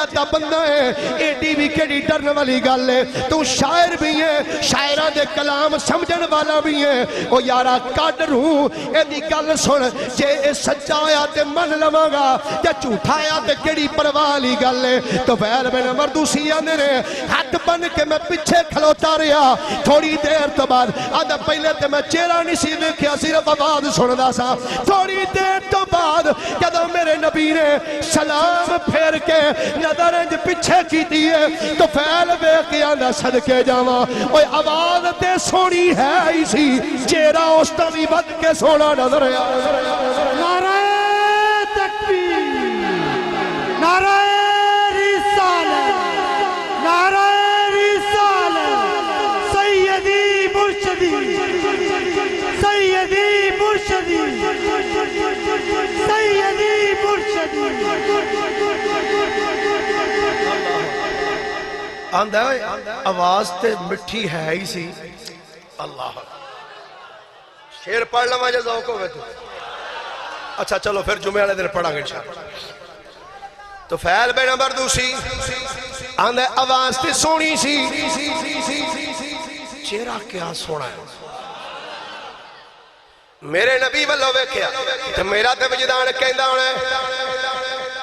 ذات دا بندہ ہے ایڈی بھی کیڑی ڈرن والی گل ہے تو شاعر بھی ہے شاعراں دے کلام سمجھن والا بھی ہے او یارا کڈ رو ایدی گل سن جے اے سچا ہویا تے من لواں گا تے جھوٹا آیا تے کیڑی پرواہ والی گل ہے تو طفیل بن مردوسی آندے نے ہاتھ بن کے میں پیچھے کھلوتا رہا تھوڑی دیر تو بعد آدھا پہلے تے میں چہرہ نہیں سی دیکھیا صرف آواز سندا سا تھوڑی دیر تو بعد جدوں میرے نبی نے سلام پھیر کے نظر انج پیچھے کیتی ہے تو طفیل ویکھ کے آندا صدکے جاواں اوے آواز تے سونی ہے ہی سی چہرہ اس تو بھی بد کے سونا نظر آیا نعرہ تکبیر نعرہ رسالت نعرہ رسالت سیدی مرشدی سیدی مرشدی سیدی مرشدی آندہ آواز تے مٹھی ہے ہی سی اللہ شیر پڑھ لما جا ذوق ہوئے تو اچھا چلو پھر جمعہ والے دن پڑھا گے انشاءاللہ تو طفیل بن مردوسی آندہ آواز تے سونی سی چہرہ کیا سونا ہے میرے نبی والو ویکھیا تے میرا تے وجدان کہندا ہونا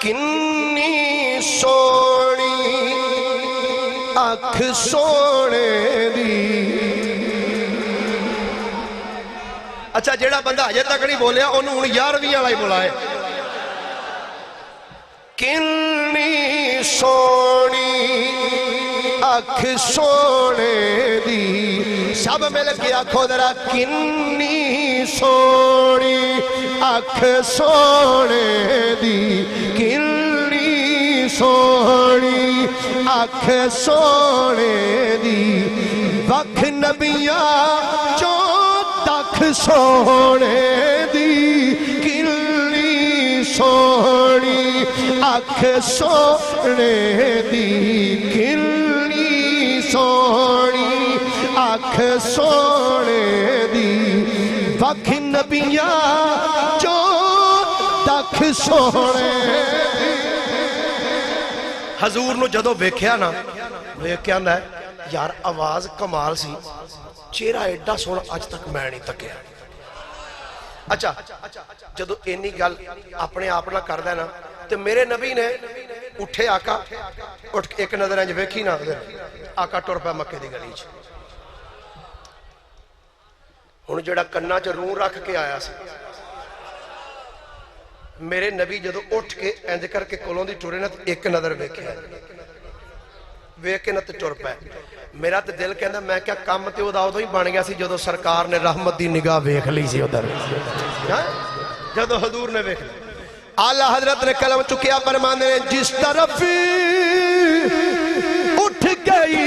کنی سونی اکھ سونے دی اچھا جیڑا بندہ اجے تک نہیں بولیا انہوں ہن 11ویں والا ہی بولائے کنی سونی اکھ سونے دی سب مل کے آکھو ذرا کنی سونی اکھ سونے دی کنی سونی اکھ سونے دی وکھ نبیاں جو تک سونے دی کنی سونی اکھ سونے دی کنی سونی اکھ سونے دی وکھ نبیاں جو تک سونے دی حضور نو جدو ویکھیا نا ویکھیا نا یار آواز کمال سی چہرہ ایڈا سونا آج تک میں نہیں تکیا اچھا جدو اینی گل اپنے آپ نہ کر دینا تو میرے نبی نے اٹھے آقا اٹھ ایک نظر انج ویکھی نا آقا ٹر پہ مکے دی گلی چ ہن جڑا کنا چ روح رکھ کے آیا سی میرے نبی جدو اٹھ کے انج کر کے کولوں دی ٹرے نا ایک نظر ویکھیا ویکھ کے نہ تے ٹر پے میرا تے دل کہندا میں کیا کم تے اوداں ہی بن گیا سی جدو سرکار نے رحمت دی نگاہ ویکھ لی سی ادھر جدو حضور نے ویکھ اعلی حضرت نے قلم چکیا فرماندے نے جس طرف اٹھ گئی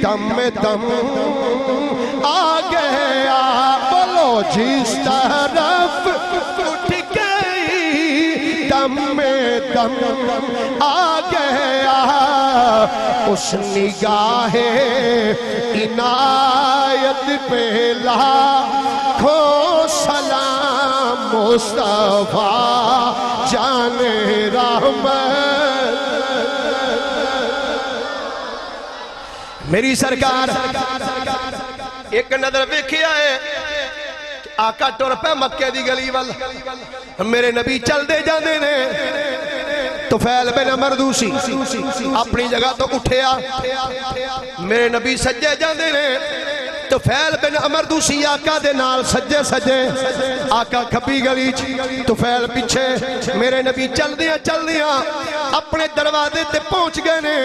دم میں دم آ گیا بولو جس طرف اٹھ گئی دم میں دم آ گیا اس نگاہ عنایت پہ لاکھوں سلام مصطفیٰ جان رحمت میری سرکار ایک نظر ویکھیا ہے آقا ٹر پہ مکے دی گلی وال میرے نبی چل دے جاندے نے طفیل بن مردوسی اپنی جگہ تو اٹھیا میرے نبی سجے جاندے نے طفیل بن مردوسی آقا دے نال سجے سجے آقا کھبی گلی طفیل پیچھے میرے نبی چل دیاں اپنے دروازے تے پہنچ گئے نے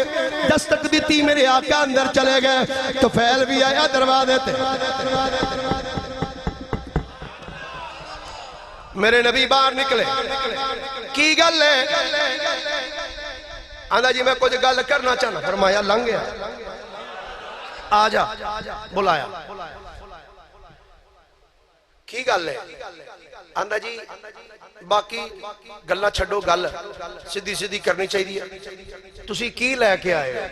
دستک دیتی میرے آقا اندر چلے گئے طفیل بھی آیا دروازے تے میرے نبی باہر نکلے کی گل ہے آندھا جی میں کچھ گل کرنا چاہنا فرمایا لنگ گیا آجا بلایا کی گل ہے آندھا جی باقی گلنا چھڑو گل سیدھی سیدھی کرنی چاہیے تسی کی لے کے آئے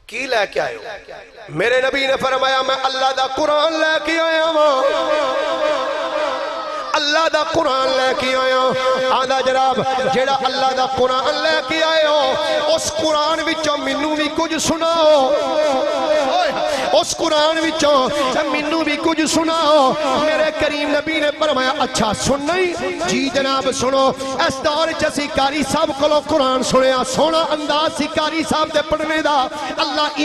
کی لے کے آئے ہو میرے نبی نے فرمایا میں اللہ دا قرآن لے کے آیا ہوں اللہ دا قرآن لے کے آیا آدھا جناب جیڑا اللہ دا قرآن لے کے آئے ہو اس قرآن وچوں منوں بھی کچھ سناؤ اس قرآن وچوں منوں بھی کچھ سناؤ میرے کریم نبی نے فرمایا اچھا سن نہیں جی جناب سنو اس دور چسی کاری صاحب کلو قرآن سنیا سونا انداز سی کاری صاحب دے پڑھنے دا اللہ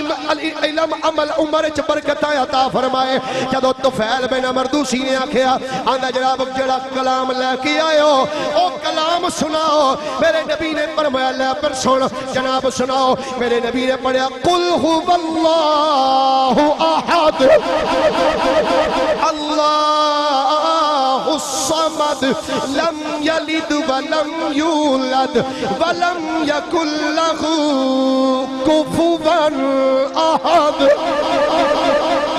علم عمل عمر چ برکت عطا فرمائے جدو طفیل بن عمر دوسی نے آکھیا آندا جناب جڑا کلام لے کے آئے ہو او کلام سناؤ میرے نبی نے فرمایا لے پر سن جناب سناؤ میرے نبی نے پڑھیا قل هو اللہ احد اللہ الصمد لم یلد ولم یولد ولم یکن له کفوا احد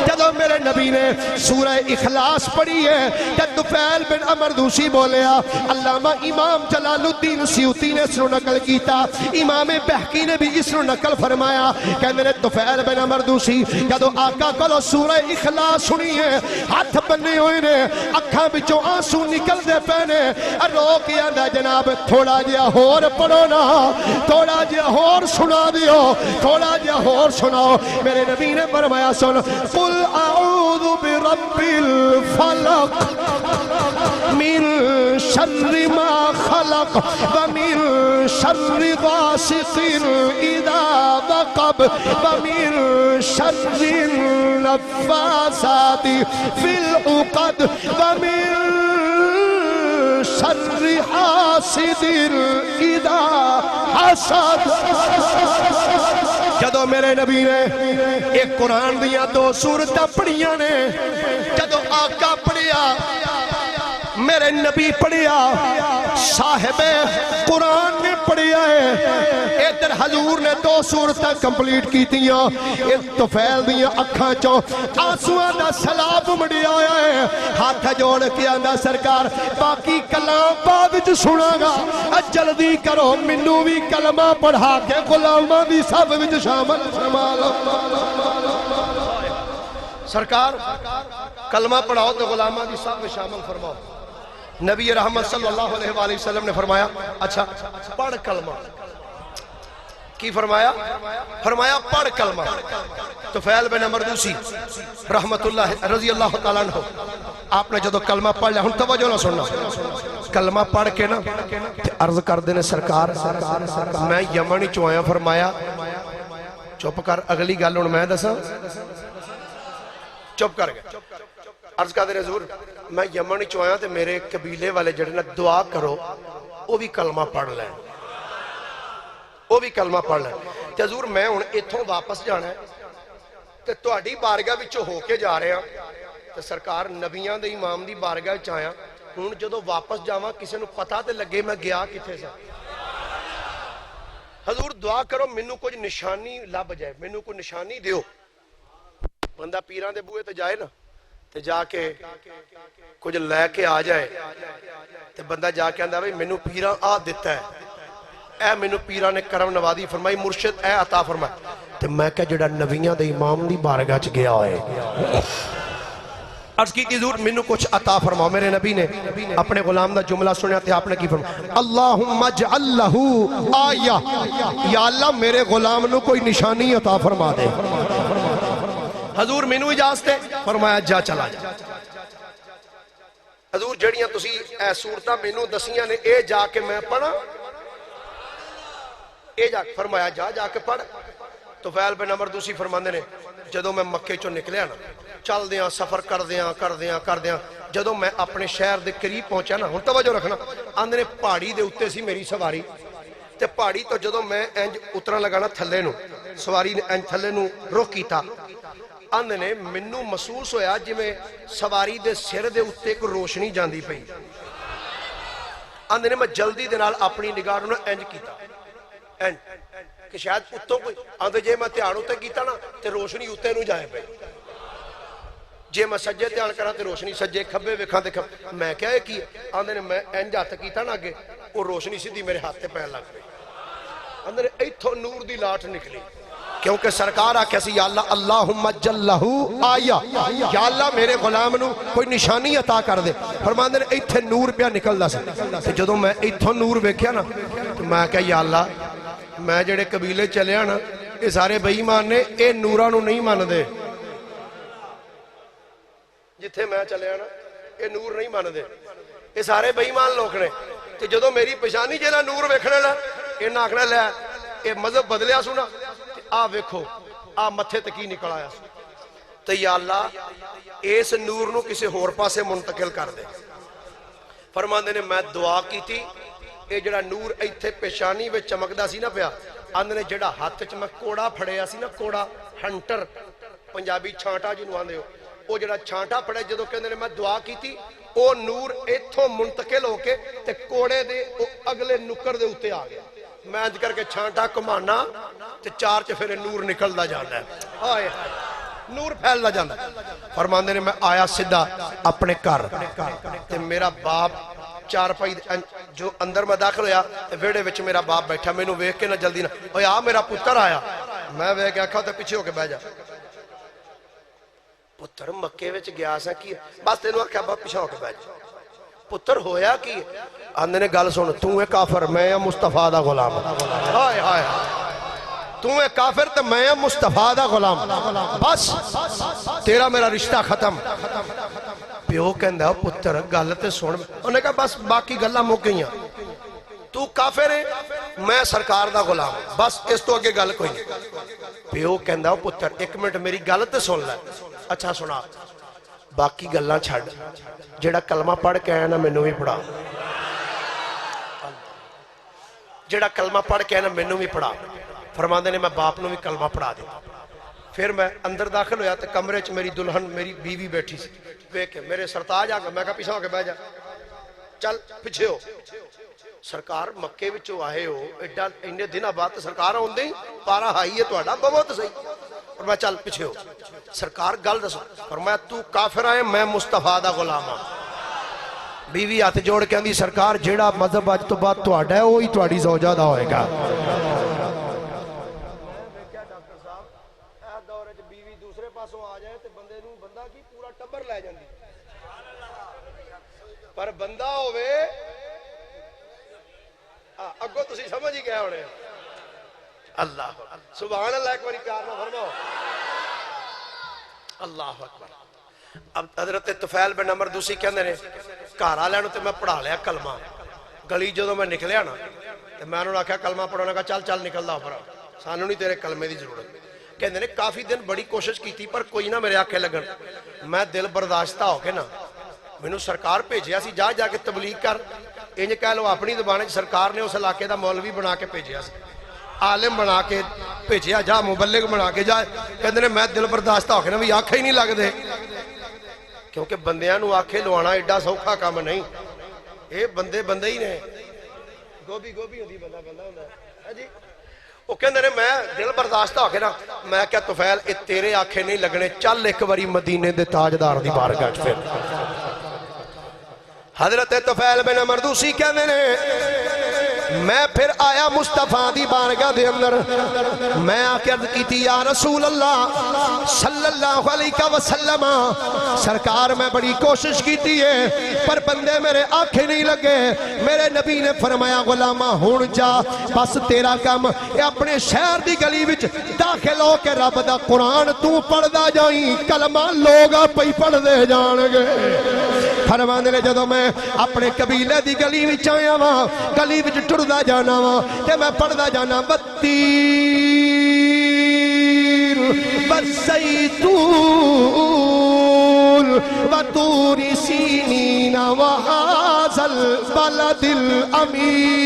جدو میرے نبی نے سورہ اخلاص پڑھی ہے جب طفیل بن عمر دوسی بولیا علامہ امام جلال الدین سیوطی نے اس نقل کیتا امام بہقی نے بھی اس نقل فرمایا کہ میرے طفیل بن عمر دوسی جدو آقا کلو سورہ اخلاص سنی ہے ہاتھ بننے ہوئے نے اکھاں بچوں آنسو نکل دے پہنے رو کے آندہ جناب تھوڑا جیا ہور پڑھو نا تھوڑا جیا ہور سنا دیو تھوڑا جیا ہور سناؤ میرے نبی نے فرمایا سن قل اعوذ برب الفلق من شر ما خلق ومن شر غاسق اذا وقب ومن شر النفاثات في العقد ومن شر حاسد اذا حسد جدو میرے نبی نے ایک قرآن دیا دو سورتاں پڑھیاں نے جدو آقا پڑھیا میرے نبی پڑھیا صاحب قرآن نے پڑھیا ہے ادھر حضور نے دو سورتاں کمپلیٹ کی تیاں اس طفیل دیا اکھاں چوں آنسواں دا سلاب مڑیا ہویا ہے ہاتھ جوڑ کے آندا سرکار باقی کلام بعد وچ سنا گا جلدی کرو منوں بھی کلمہ پڑھا کے غلاماں دی صف وچ شامل فرما لو سرکار کلمہ پڑھاؤ تو غلاماں دی صف میں شامل فرماؤ نبی رحمت صلی اللہ علیہ وآلہ وسلم نے فرمایا اچھا پڑھ کلمہ کی فرمایا فرمایا پڑھ کلمہ طفیل بن عمر دوسی رحمت اللہ رضی اللہ تعالیٰ عنہ آپ نے جدو کلمہ پڑھ لیا ہن توجہ نہ سننا کلمہ پڑھ کے نا عرض کر دینے سرکار میں یمنی چوائیں فرمایا چپ کر اگلی گل ہن میں دساں چپ کر گئے عرض کر دے حضور میں یمن چویا تے میرے قبیلے والے جڑے نا دعا کرو وہ بھی کلمہ پڑھ لیں وہ بھی کلمہ پڑھ لیں تے حضور میں ہن ایتھوں واپس جانا ہے تے تہاڈی بارگاہ وچوں ہو کے جا رہے ہیں تے سرکار نبیاں دے امام دی بارگاہ وچ آیا ہن جدوں واپس جاواں کسے نوں پتہ تے لگے میں گیا کتھے سا حضور دعا کرو مینوں کچھ نشانی لب جائے مینوں کوئی نشانی دیو بندہ پیراں دے بوئے تے جائے نا تے جا کے کچھ لے کے آ جائے تے بندہ جا کے آندہ بھئی مینوں پیراں آ دیتا ہے اے مینوں پیراں نے کرم نوازی فرمائی مرشد اے عطا فرمائی تے میں کہ جڑا نبیاں دے امام دی بارگاہ چ گیا ہوئے عرض کی حضور مینوں کچھ عطا فرماؤ میرے نبی نے اپنے غلام دا جملہ سنیا تے آپ نے کی فرمایا اللہم اجعل لہو آیہ یا اللہ میرے غلام نو کوئی نشانی عطا فرما دے حضور مینوں اجازت ہے فرمایا جا چلا جا حضور جڑیاں تسی اے صورتاں مینوں دسیاں نے اے جا کے میں پڑھا اے جا فرمایا جا کے پڑھ طفیل بن عمر دوسی فرماندے نے جدوں میں مکے چوں نکلیا نا چل دیاں سفر کر دیاں جدوں میں اپنے شہر دے قریب پہنچا نا ہن توجہ رکھنا آندے نے پہاڑی دے اوتے سی میری سواری تے پہاڑی تو جدوں میں انج اترن لگا نا تھلے نو سواری نے انج تھلے نو رخ کیتا آندے نے منوں محسوس ہویا جی میں سواری دے سر دے اتے کو روشنی جاندی پئی آندے نے میں جلدی دے نال اپنی نگاہ نو انج کیتا انج کہ شاید اتوں کوئی آندے جے میں دھیان اتے کیتا نا تے روشنی اتے نو جائے پئی جے میں سجے دھیان کرا تے روشنی سجے کھبے ویکھاں تے کھبے میں کیا ہے کی آندے نے میں انج ہاتھ کیتا نا اگے وہ روشنی سیدھی میرے ہاتھ تے پین لگ پئی آندے نے ایتھوں نور دی لاٹ نکلی کیونکہ سرکار آکھیا سی یا اللہ اللہم جل لہو آیا، یا اللہ میرے غلام نو کوئی نشانی عطا کر دے۔ فرماندے نے ایتھے نور پیا نکلدا سی تے جدوں میں ایتھوں نور ویکھیا نا تو میں کہا یا اللہ میں جڑے قبیلے چلیا نا یہ سارے بے ایمان نے، اے نوراں نو نہیں من دے، جتھے میں چلیا نا یہ نور نہیں من دے، یہ سارے بے ایمان لوگ نے۔ تے جدوں میری پہچانی جیلا نور ویکھنا نا انہاں آکھنا لے اے مذہب بدلیا سونا، آ ویکھو آ متھے تے کی نکل آیا سو، تے یا اللہ اس نور نو کسی ہور پاسے منتقل کر دے۔ فرماندے نے میں دعا کی تھی، اے جڑا نور ایتھے پیشانی وچ چمکدا سی نا پیا، اندر نے جڑا ہاتھ چ میں کوڑا پھڑیا سی نا، کوڑا ہنٹر پنجابی چھانٹا جنوں آندے ہو، وہ جڑا چھانٹا پھڑے جدوں کہندے نے میں دعا کی تھی، او نور ایتھوں منتقل ہو کے تے کوڑے دے او اگلے نکر دے اوتے آ گیا۔ میں انج کر کے چھانٹا کمانا تے چار چ پھر نور نکلدا جاندا ہے، ہائے نور پھیلدا جاندا ہے۔ فرماندے نے میں آیا سیدھا اپنے گھر تے میرا باپ چار پائی جو اندر میں داخل ہویا تے ویڑے وچ میرا باپ بیٹھا، مینوں ویکھ کے نہ جلدی نہ اوے آ میرا پتر آیا، میں ویکھ کے آکھا تے پیچھے ہو کے بیٹھ جا، پتر مکے وچ گیا سا کی بس تینوں آکھیا با پیچھے ہو کے بیٹھ جا، پتر ہویا کی آندے نے گل سن تو اے کافر میں مصطفیٰ دا غلام، ہائے ہائے تو اے کافر تے میں مصطفیٰ دا غلام، بس تیرا میرا رشتہ ختم۔ پیو کہندا پتر گل تے سن، انہوں نے کہا بس باقی گلاں مک گئیاں، تو کافر ہے میں سرکار دا غلام، بس اس تو اگے گل کوئی نہیں۔ پیو کہندا پتر ایک منٹ میری گل تے سن لے، اچھا سنا باقی گلاں چھڈ، جڑا کلمہ پڑھ کے آیا نا مینوں بھی پڑھا، جڑا کلمہ پڑھ کے آیا نا مینوں بھی پڑھا۔ فرماندے نے میں باپ نو بھی کلمہ پڑھا دیتا۔ پھر میں اندر داخل ہویا تے کمرے چ میری دلہن میری بیوی بیٹھی سی، ویکھ میرے سرتاج آ گیا، میں کہا پیچھے ہو کے بیٹھ جا، چل پیچھے ہو، سرکار مکے وچوں آئے ہو ایڈا اننے دن بعد سرکار ہوندے ہی پارا ہائی ہے تہاڈا بہت صحیح، اور میں چل پیچھے ہو، سرکار گل دسو، فرمایا تو کافر آئے میں مصطفیٰ دا غلام ہاں۔ بیوی ہاتھ جوڑ کے آندی سرکار جیڑا مذہب اج تو بعد تہاڈا ہے وہی تہاڈی زوجہ دا ہوئے گا۔ پر بندہ ہوئے اگو تسی سمجھ ہی گیا ہونے، اللہ سبحان اللہ، ایک باری پیار نہ فرماؤ اللہ اکبر۔ اب حضرت طفیل بن عمر دوسی کہندے نے گھر والے نوں تے میں پڑھا لیا کلمہ، گلی جدوں میں نکلیا نا تے میں انہوں نے آکھیا کلمہ پڑھو، نے کہا چل چل نکلدا پھر سانوں نہیں تیرے کلمے دی ضرورت۔ کہندے نے کافی دن بڑی کوشش کیتی پر کوئی نہ میرے آکھے لگن، میں دل برداشتہ ہو کے نا مینوں سرکار بھیجیا سی جا جا کے تبلیغ کر، انج کہہ لو اپنی زبان سرکار نے اس علاقے دا مولوی بنا کے بھیجیا سی، عالم بنا کے بھیجیا، جا مبلغ بنا کے جا۔ کہندے نے میں دل برداشتہ ہو کے نا بھی آنکھیں ہی نہیں لگدے، کیونکہ بندیاں نو آنکھیں لوانا ایڈا سوکھا کام نہیں، اے بندے بندے ہی نے، گوبھی گوبھی ہوندی بندہ بندہ ہوندا ہے جی۔ وہ کہندے نے میں دل برداشتہ ہو کے نا میں کہا طفیل اے تیرے آنکھیں نہیں لگنے، چل ایک باری مدینے دے تاجدار دی بارگاہ وچ۔ پھر حضرت طفیل بن عمر دوسی کہندے نے میں پھر آیا مصطفیٰ دی بارگاہ دے اندر، میں آکے عرض کیتی یا رسول اللہ صلی اللہ علیہ وسلم، سرکار میں بڑی کوشش کیتی ہے پر بندے میرے آنکھیں نہیں لگے۔ میرے نبی نے فرمایا غلامہ ہون جا، بس تیرا کام اپنے شہر دی گلی وچ داخل ہو کے رب دا قرآن تو پڑھ دا جائیں، کلمہ لوگ پئی پڑھ دے جان گے۔ فرماندے نے جدوں میں اپنے قبیلے دی گلی وچ آیا وا، گلی وچ ٹردا جانا وا تے میں پڑھدا جانا بتیر والزیتون وطور سینین وہذا البلد الامین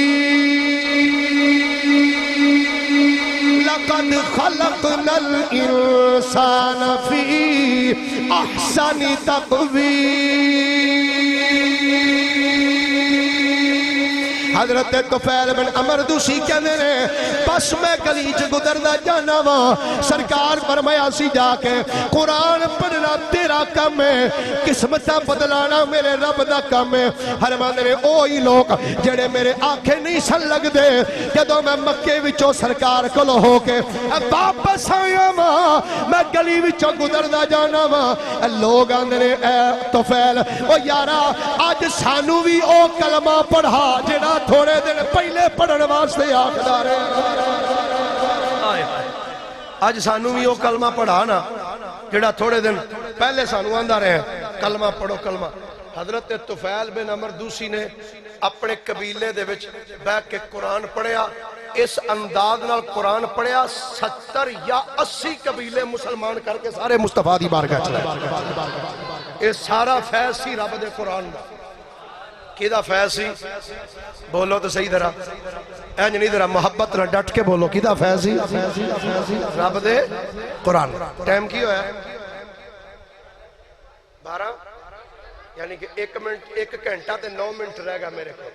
لقد خلقنا الانسان فی احسن تقویم۔ حضرت طفیل بن عمر دوسی کہنے نے بس میں گلی چ گزردا جانا وا سرکار فرمایا سی جا کے قرآن پڑھنا تیرا کم ہے قسمتاں بدلانا میرے رب دا کم ہے فرماندے نے اوہی لوگ جڑے میرے آنکھیں نہیں سن لگ دے جدوں میں مکے وچوں سرکار کول ہو کے واپس آیا وا میں گلی وچوں گزردا جانا وا لوگ آندے نے اے طفیل او یارا اج سانو بھی او کلمہ پڑھا جڑا تھوڑے دن پہلے پڑھن واسطے آکھدا رہا اج سانو بھی او کلمہ پڑھا نا جڑا تھوڑے دن پہلے سانو آندا رہے کلمہ پڑھو کلمہ حضرت طفیل بن عمر دوسی نے اپنے قبیلے دے وچ بیٹھ کے قرآن پڑھیا اس انداز نال قرآن پڑھیا 70 یا 80 قبیلے مسلمان کر کے سارے مصطفیٰ دی بارگاہ چلے یہ سارا فیض سی رب دے قرآن دا کیدا فیض سی بولو تو صحیح طرح اینج نہیں طرح محبت نہ ڈٹ کے بولو کیدا فیض سی رب دے قرآن ٹائم کی ہویا ہے 12 یعنی کہ 1 منٹ 1 گھنٹہ تے 9 منٹ رہ گا میرے کو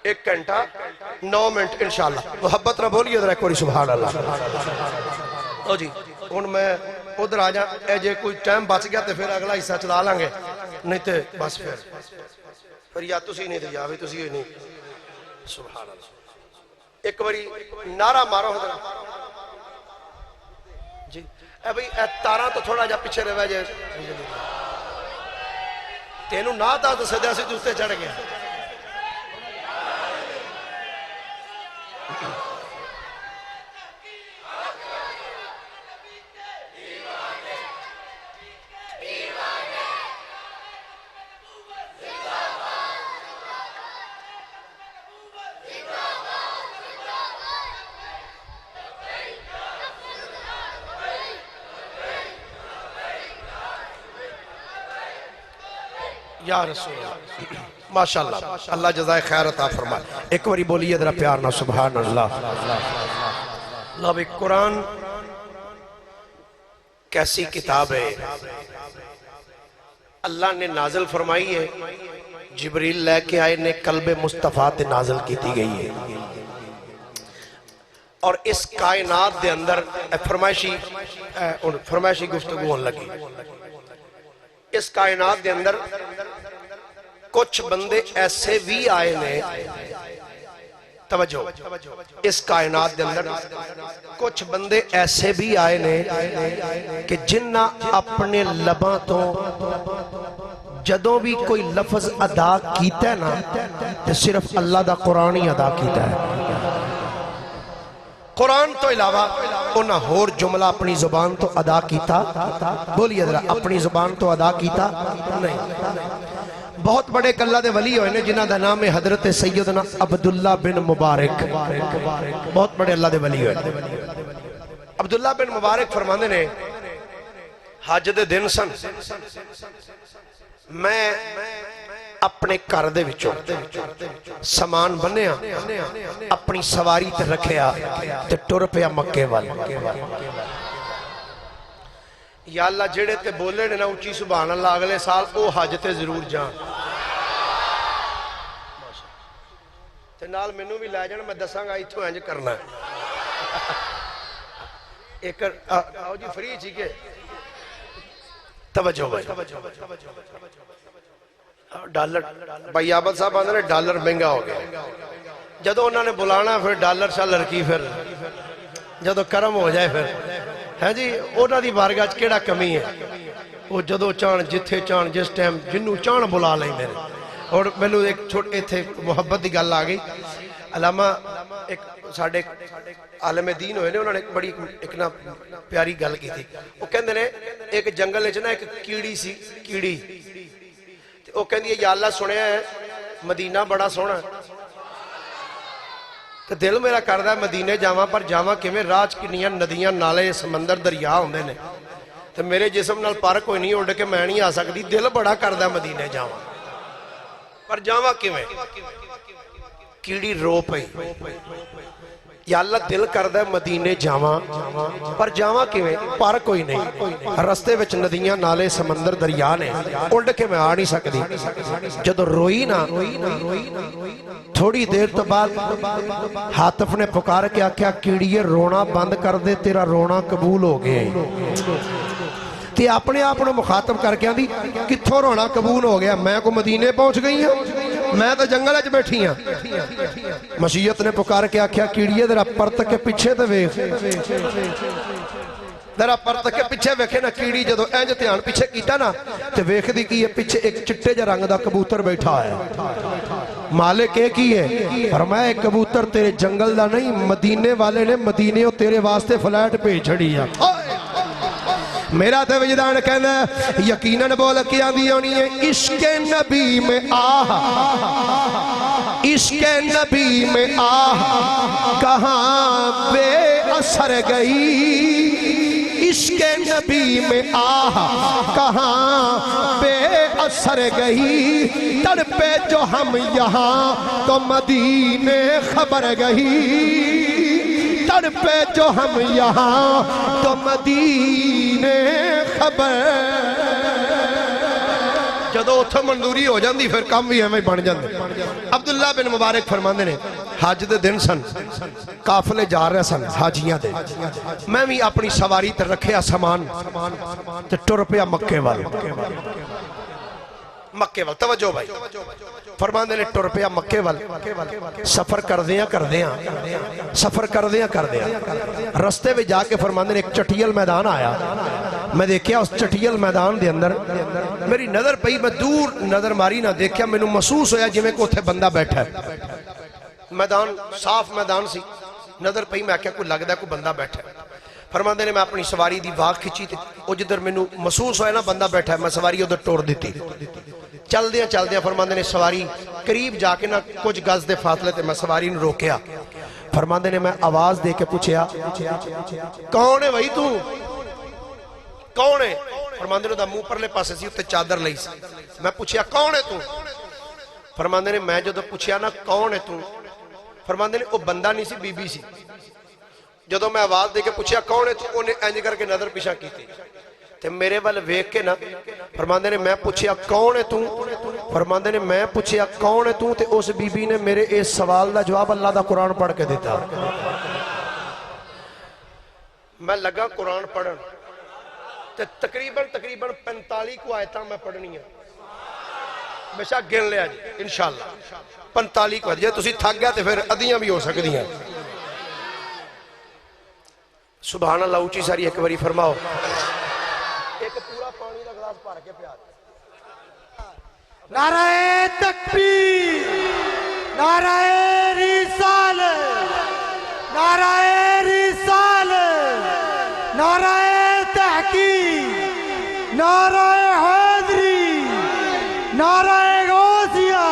1 گھنٹہ 9 منٹ انشاءاللہ محبت نہ بولیے ذرا کوئی سبحان اللہ او جی ہن میں ادھر آ جا اے جے کوئی ٹائم بچ گیا تے پھر اگلا حصہ چلا لیں گے نہیں تے بس پھر یا تسی نہیں تے یا بھی تسی نہیں سبحان اللہ ایک باری نعرہ مارو حضرت جی اے بھئی اے تاراں تو تھوڑا جا پیچھے رہے جائے تینوں نہ دا تو صدیہ سے دوستے چڑھ گیا یا رسول اللہ ماشاءاللہ اللہ جزائے خیر عطا فرمائے ایک باری بولیے ذرا پیار نہ سبحان اللہ اللہ بھی قرآن کیسی کتاب ہے اللہ نے نازل فرمائی ہے جبریل لے کے آئے نے قلب مصطفیٰ تے نازل کی تھی گئی ہے اور اس کائنات دے اندر فرمائشی گفتگو ہونے لگی اس کائنات دے اندر کچھ بندے ایسے بھی آئے نے توجہ اس کائنات دے اندر کچھ بندے ایسے بھی آئے نے کہ جنہ اپنے لباں تو جدوں بھی کوئی لفظ ادا کیتا ہے نا تو صرف اللہ دا قرآن ہی ادا کیتا ہے قرآن تو علاوہ انہاں ہور جملہ اپنی زبان تو ادا کیتا بولیے ذرا اپنی زبان تو ادا کیتا نہیں بہت بڑے اللہ دے ولی ہوئے نے جنہ دا نام ہے حضرت سیدنا عبداللہ بن مبارک بہت بڑے اللہ دے ولی ہوئے عبداللہ بن مبارک فرماندے نے حج دے دن سن میں اپنے گھر دے وچوں سامان بنیا اپنی سواری تے رکھیا تے ٹر پیا مکے وال یا اللہ جڑے تے بولے نے نا اونچی سبحان اللہ اگلے سال او حج تے ضرور جان تے نال مینوں بھی لے جان میں دساں گا ایتھوں انج کرنا ہے ایک آؤ جی فری جی کے توجہ ڈالر بھائی عابد صاحب آندے نے ڈالر مہنگا ہو گیا جدو انہوں نے بلانا پھر ڈالر شالر کی پھر جدو کرم ہو جائے پھر ہے جی انہوں دی بارگاہ کیڑا کمی ہے وہ جدو چان جتھے چان جس ٹائم جنوں چان بلا لیں میرے اور مینوں ایک چھوٹے تھے محبت دی گل آ گئی علامہ ایک ساڑھے عالم دین ہوئے نے انہوں نے بڑی ایک نا پیاری گل کی تھی وہ کہندے نے ایک جنگل ہے نا ایک کیڑی سی کیڑی وہ کہندی ہے یا اللہ سنے ہیں مدینہ بڑا سونا ہے تو دل میرا کردہ ہے مدینے جاواں پر جاواں کہ میں راج کنیاں ندیاں نالے سمندر دریا ہوندے نے تو میرے جسم نال پر کوئی نہیں اڑ کے میں نہیں آ سکتی دل بڑا کردہ ہے مدینے جاواں پر جاواں کہ میں کیڑی رو پئی یا اللہ دل کردہ مدینے جاواں پر جاواں کیویں پر کوئی نہیں رستے وچ ندیاں نالے سمندر دریا نے اڑ کے میں آ نہیں سکتی جدو روئی نا تھوڑی دیر تو بعد حاطف نے پکار کے آکھیا کیڑیے رونا بند کر دے تیرا رونا قبول ہو گئے تے اپنے آپ نے مخاطب کر کے آندی کتھوں رونا قبول ہو گیا میں کو مدینے پہنچ گئی ہوں میں تو جنگل اچ بیٹھی ہوں مشیت نے پکار کے آکھیا کیڑیے ذرا پرت کے پیچھے تے ویکھ ذرا پرت کے پیچھے ویکھے نا کیڑی جدو انج دھیان پیچھے کیتا نا تے ویکھدی کی ہے پیچھے ایک چٹے جے رنگ دا کبوتر بیٹھا ہے مالک ایک ہی ہے فرمایا ایک کبوتر تیرے جنگل دا نہیں مدینے والے نے مدینے تیرے واسطے فلائٹ بھیج چھڑی ہے میرا تے وجدان کہنا ہے یقیناً بول کے آندھی ہونی ہے عشق نبی میں آہ عشق نبی میں آہ کہاں بے اثر گئی عشق نبی میں آہ کہاں بے اثر گئی تڑپے جو ہم یہاں تو مدینے خبر گئی تڑپے جو ہم یہاں تو مدینے خبر جدو اتھا منظوری ہو جاندی پھر کام بھی ہمیں بن جاندے عبداللہ بن مبارک فرماندے نے حج دے دن سن قافلے جا رہے سن حاجیاں دے میں بھی اپنی سواری تے رکھے سامان تے ٹر پیا مکے والے مکے وال توجہ بھائی فرماندے نے ٹر پیا مکے وال سفر کر دیاں سفر کر دیاں رستے میں جا کے فرماندے نے ایک چٹیل میدان آیا میں دیکھیا اس چٹیل میدان دے اندر میری نظر پئی میں دور نظر ماری نہ دیکھیا میں نو محسوس ہویا جی میں کو اتھے بندہ بیٹھا ہے میدان صاف میدان سی نظر پئی میں کیا کوئی لگ دا کوئی بندہ بیٹھا ہے فرماندے نے میں اپنی سواری دی واغ کھچی تھی او جدر میں نو محسوس ہویا نا بندہ بیٹھا ہے میں سواری ادھر ٹوڑ دیتی چل دیاں فرماندے نے سواری قریب جا کے نا کچھ گز دے فاصلے تے میں سواری نے روکیا فرماندے نے میں آواز دے کے پوچھیا کون ہے بھائی تو کون ہے فرماندے نے دا منہ پرلے پاسے سی اتے چادر لئی سی میں پوچھیا کون ہے تو فرماندے نے میں جدو پوچھیا نا کون ہے تو فرماندے نے او بندہ نہیں سی بی بی سی جدو میں آواز دے کے پوچھیا کون ہے تو انہیں انج کر کے نظر پیچھا کی تھی تے میرے وال ویکھ کے نا فرماندے نے میں پوچھیا کون ہے تو فرماندے نے میں پوچھیا کون ہے تو تے اس بی بی نے میرے اس سوال دا جواب اللہ دا قرآن پڑھ کے دیتا میں لگا قرآن پڑھن تے تقریباً 45 کو آیتاں میں پڑھنی ہے ہمیشہ گن لیا جی انشاءاللہ 45 کو آیتاں تسی تھک گیا تے پھر ادیاں بھی ہو سکتی ہیں سبحان اللہ اونچی ساری ایک باری فرماؤ ایک پورا پانی دا گلاس پار کے پیار نعرہ تکبیر نعرہ رسالت نعرہ رسالت نعرہ تحقیق نعرہ حیدری نعرہ غوثیہ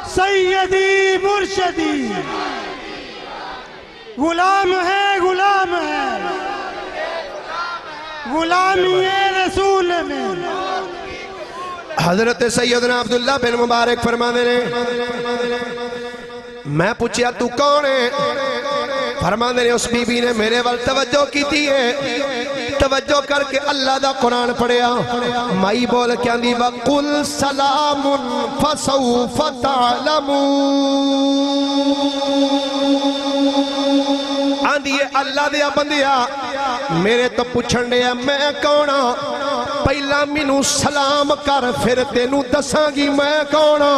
سیدی مرشدی غلام ہے غلام ہے غلامی رسول میں حضرت سیدنا عبداللہ بن مبارک فرمانے نے میں پوچھیا تو کون ہے فرمانے نے اس بی بی نے میرے وال توجہ کی تھی ہے توجہ کر کے اللہ دا قرآن پڑھیا مائی بول کیا دی وَقُلْ سَلَامٌ فَسَوْفَ تَعْلَمُونَ آندھیے اللہ دیا بندیا میرے تو پوچھن دیا میں کونا پہلا منو سلام کر پھر تینو دساں گی میں کونا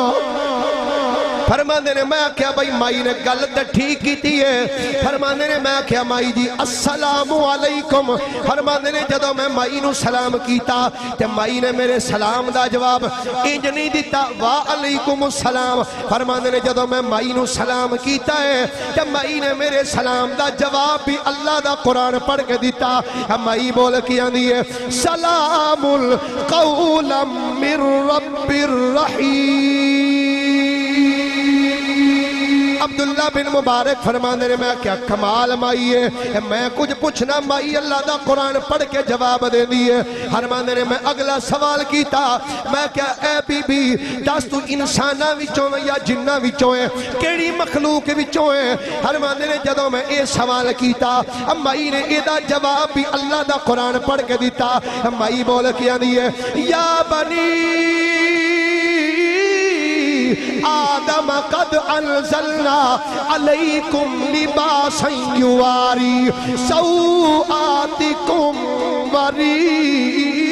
فرماندے نے میں کیا بھائی مائی نے گلت ٹھیک کی تھی ہے فرماندے نے میں کیا مائی جی السلام علیکم فرماندے نے جدو میں مائی نو سلام کیتا تے مائی نے میرے سلام دا جواب انج نہیں دیتا وعلیکم السلام فرماندے نے جدو میں مائی نو سلام کیتا ہے تے مائی نے میرے سلام دا جواب بھی اللہ دا قرآن پڑھ کے دیتا مائی بول کیا دیئے سلام قولا من رب الرحیم عبداللہ بن مبارک فرمانے نے میں کیا کمال مائی ہے میں کچھ پوچھنا مائی اللہ دا قرآن پڑھ کے جواب دے دیئے فرمانے نے میں اگلا سوال کیتا میں کیا اے بی بی دس تو انسانہ وچوں یا جنہ وچوں ہے کیڑی مخلوق وچوں ہے فرمانے نے جدوں میں اے سوال کیتا مائی نے اے دا جواب بھی اللہ دا قرآن پڑھ کے دیتا مائی بول کیا دیئے یا بنی آدم قد انزلنا علیکم لباسا یواری سوآتکم وریشا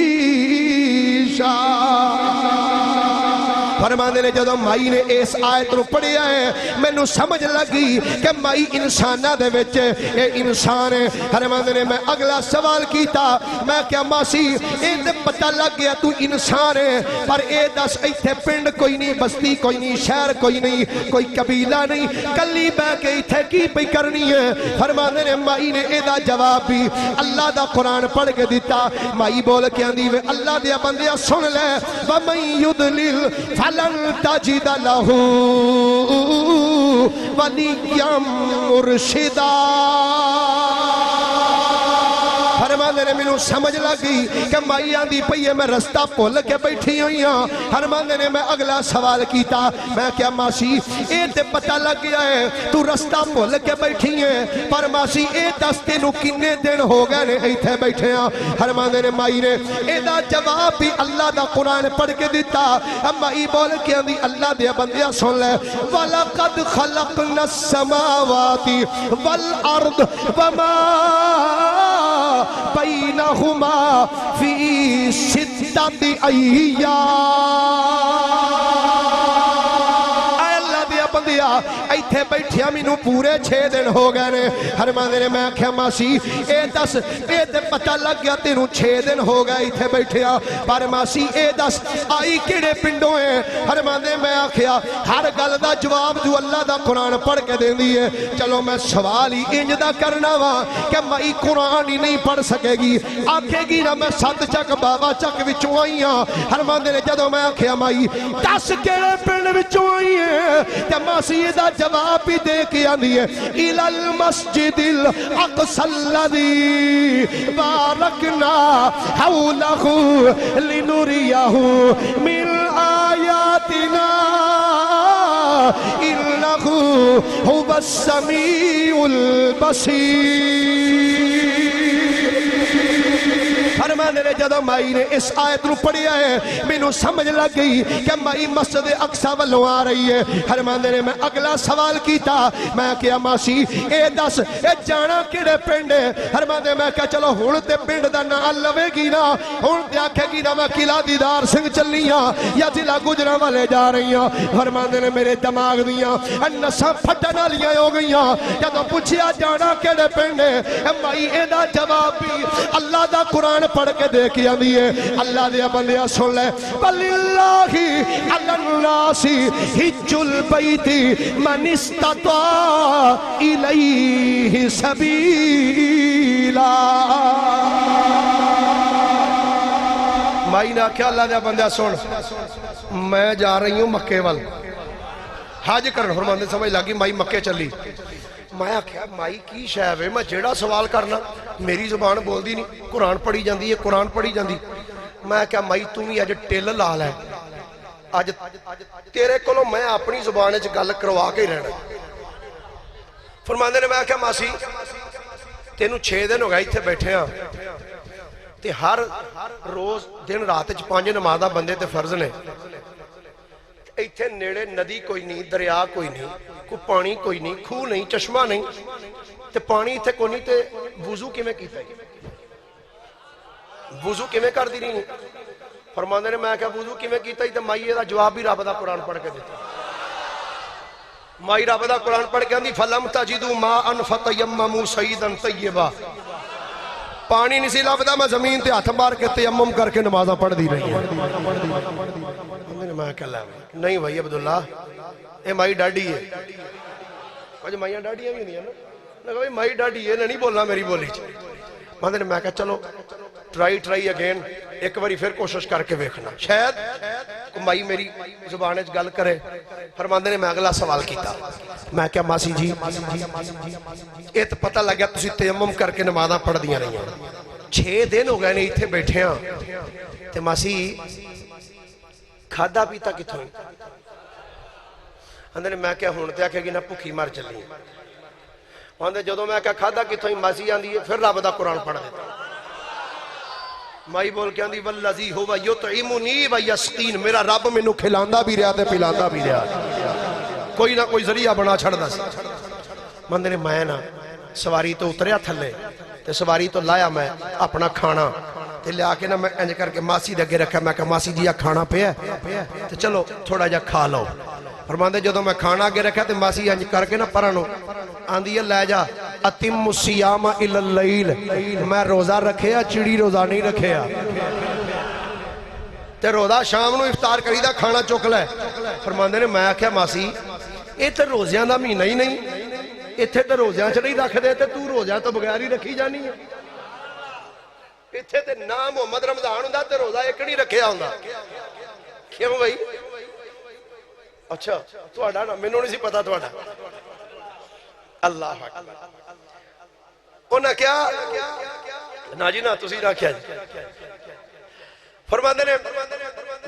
فرمانے نے جدو مائی نے اس آیت رو پڑھیا ہے میں نو سمجھ لگی کہ مائی انسانہ دے وچے اے انسان ہے فرمانے نے میں اگلا سوال کیتا میں کیا ماسی اے دے پتہ لگ گیا تو انسان ہے پر اے دس ایتھے پنڈ کوئی نہیں بستی کوئی نہیں شہر کوئی نہیں کوئی قبیلہ نہیں کلی بے کے ایتھے کی پہ کرنی ہے فرمانے نے مائی نے اے دا جواب بھی اللہ دا قرآن پڑھ کے دیتا مائی بول کے آندی وے اللہ دیا بندیا سن لے وَمَن يُضْلِلْ فَلَن تَجِدَ لَهُ وَلِيًّا مُرْشِدًا فرمانے نے میں سمجھ لگی کہ مائی آندی پئیے میں رستہ پھول کے بیٹھی ہوئی ہاں فرمانے نے میں اگلا سوال کیتا میں کیا ماسی اے تے پتہ لگ گیا ہے تو رستہ پھول کے بیٹھی ہے پر ماسی اے دستے نو کنے دن ہو گئے نے ایتھے بیٹھے ہاں فرمانے نے مائی نے اے دا جواب بھی اللہ دا قرآن پڑھ کے دیتا مائی بول کے آندی اللہ دیا بندیا سن لے وَلَقَدْ خَلَقْنَا السَّمَاوَاتِ وَالْأَرْضِ وَمَا بینہما فی ستت ایام اے اللہ دیا بندیا ایتھے بیٹھیا مینوں پورے 6 دن ہو گئے نے فرمانے نے میں آکھیا ماسی اے دس اے تے پتہ لگ گیا تینوں 6 دن ہو گئے ایتھے بیٹھیا پر ماسی اے دس آئی کیڑے پنڈوں ہیں فرمانے میں آکھیا ہر گل دا جواب جو اللہ دا قرآن پڑھ کے دیندی ہے چلو میں سوال ہی انج دا کرنا وا کہ مائی قرآن ہی نہیں پڑھ سکے گی آکھے گی نا میں 7 چک بابا چک وچوں آئی ہاں فرمانے نے جدوں میں آکھیا مائی 10 کیڑے پنڈ وچوں آئی ہیں تے ماسی دا جواب بھی دے کے آندی ہے اِلَى الْمَسْجِدِ الْأَقْصَى الَّذِي بَارَكْنَا حَوْلَهُ لِنُرِيَهُ مِنْ آيَاتِنَا إِنَّهُ هُوَ السَّمِيعُ الْبَصِيرُ فرمانے نے جدو مائی نے اس آیت رو پڑھیا ہے میں نو سمجھ لگ گئی کہ مائی مسجد اقصی والوں آ رہی ہے فرمانے نے میں اگلا سوال کیتا میں کیا ماسی اے دس اے جانا کیڑے پنڈ ہے فرمانے میں کہا چلو ہن تے پنڈ دا نام لوے گی نا ہن تے آکھے گی نا میں قلعہ دیدار سنگھ چلنی ہاں یا ضلع گوجرانوالے جا رہی ہاں فرمانے نے میرے دماغ دیاں نساں پھٹن والیاں ہو گئیاں جدوں پوچھیا جانا کیڑے پنڈ ہے مائی اے دا جواب بھی اللہ دا قرآن پڑھ کے دے کے آندی ہے اللہ دیا بندیا سن لے وَلِلَّهِ عَلَى النَّاسِ حِجُّ الْبَيْتِ مَنِ اسْتَطَاعَ إِلَيْهِ سَبِيلًا مائی نے کیا اللہ دیا بندیا سن میں جا رہی ہوں مکے وال حج کرن فرماندے سمجھ لگی مائی مکے چلی میں آکھیا مائی کی شے میں جیڑا سوال کرنا میری زبان بول دی نہیں قرآن پڑھی جاندی ہے قرآن پڑھی جاندی میں کہا مائی تم ہی اج ٹل لا لے اج تیرے کولوں میں اپنی زبان وچ گل کروا کے رہنا فرماندے نے میں کہا ماسی تینوں 6 دن ہو گئے ایتھے بیٹھے ہاں تے ہر روز دن رات وچ 5 نمازاں بندے تے فرض نے ایتھے نیڑے ندی کوئی نہیں دریا کوئی نہیں کوئی پانی کوئی نہیں کھو نہیں چشمہ نہیں تے پانی ایتھے کوئی نہیں تے وضو کیویں کیتا ہے وضو کیویں کر دی نہیں فرماندے نے میں کہا وضو کیویں کیتا ہے تے مائی دا جواب بھی رب دا قرآن پڑھ کے دیتا مائی رب دا قرآن پڑھ کے آندی فَلَمْ تَجِدُوا مَاءً فَتَيَمَّمُوا صَعِيدًا طَيِّبًا پانی نہیں سی لبدا میں زمین تے ہاتھ مار کے تیمم کر کے نمازاں پڑھ دی رہی میں کہا نہیں بھائی عبداللہ اے مائی ڈاڈی ہے کچھ مائیاں ڈاڈیاں بھی نہیں ہیں نا بھائی مائی ڈاڈی ہے نہیں بولنا میری بولی میں کہا چلو ٹرائی اگین ایک باری پھر کوشش کر کے ویکھنا شاید کمائی میری زبان وچ گل کرے فرماندے نے میں اگلا سوال کیتا میں کہا ماسی جی یہ تو پتہ لگیا تسی تیمم کر کے نمازاں پڑھ دیاں رہی ہیں 6 دن ہو گئے نے ایتھے بیٹھے ہاں تے ماسی کھادا پیتا کتھوں اندر میں کہا ہون تے آکھے گی نہ بھوکی مر چلی اندر جدوں میں کہا کھادا کتھوں ماسی آندی ہے پھر رب دا قرآن پڑھ دیتا مائی بول کے آندی والذی ہوا یطعمنی و یسقین میرا رب مینوں کھلاندا بھی رہا تے پلاندا بھی رہا کوئی نہ کوئی ذریعہ بنا چھڑدا سی بندے نے میں نا سواری تو اتریا تھلے تے سواری تو لایا میں اپنا کھانا تے لیا کے نا میں انج کر کے ماسی دے اگے رکھا میں کہا ماسی جی کھانا پیا تے چلو تھوڑا جا کھا لو فرماندے جدوں میں کھانا اگے رکھا تے ماسی انج کر کے نا پرانو آندی ہے لے جا اتم الصیام الی اللیل میں روزہ رکھیا چڑی روزہ نہیں رکھیا تے روزہ شام نو افطار کری دا کھانا چک لے فرماندے نے میں آکھیا ماسی اے تے روزیاں دا مہینہ ہی نہیں ایتھے تے روزیاں چ نہیں رکھ دے تے تو روزیاں تو بغیر ہی رکھی جانی ہے ایتھے تے نام محمد رمضان ہوندا تے روزہ ایک نہیں رکھیا ہوندا کیوں بھائی اچھا تہاڈا نا مینوں نہیں سی پتہ تہاڈا اللہ انہاں کیا نا جی نا تسی رکھیا جی فرماندے نے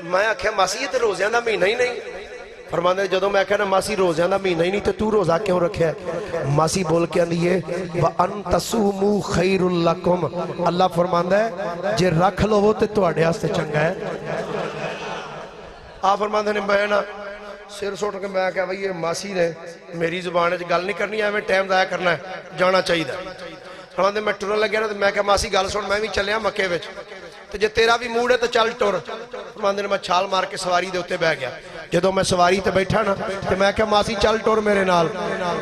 میں آکھیا ماسی یہ تے روزیاں دا مہینہ ہی نہیں فرماندے جدوں میں آکھیا نا ماسی روزیاں دا مہینہ ہی نہیں تے تو روزہ کیوں رکھیا ہے ماسی بول کے آندی ہے وَأَن تَصُومُوا خَيْرٌ لَكُمْ اللہ فرماندا ہے جے رکھ لو وہ تے تواڈے واسطے چنگا ہے آپ فرماندے نے میں نا سر سوٹ کے میں کہا بھئی یہ ماسی نے میری زبان وچ گل نہیں کرنی ہے میں ٹائم ضائع کرنا ہے جانا چاہیے فرماندے میں ٹرن لگیا نا میں کہا ماسی گل سن میں بھی چلیا مکے وچ تے جے تیرا بھی موڈ ہے تو چل ٹر فرماندے نے میں چھال مار کے سواری دے اوتے بیٹھ گیا جدوں میں سواری تے بیٹھا نا تے میں کہا ماسی چل ٹر میرے نال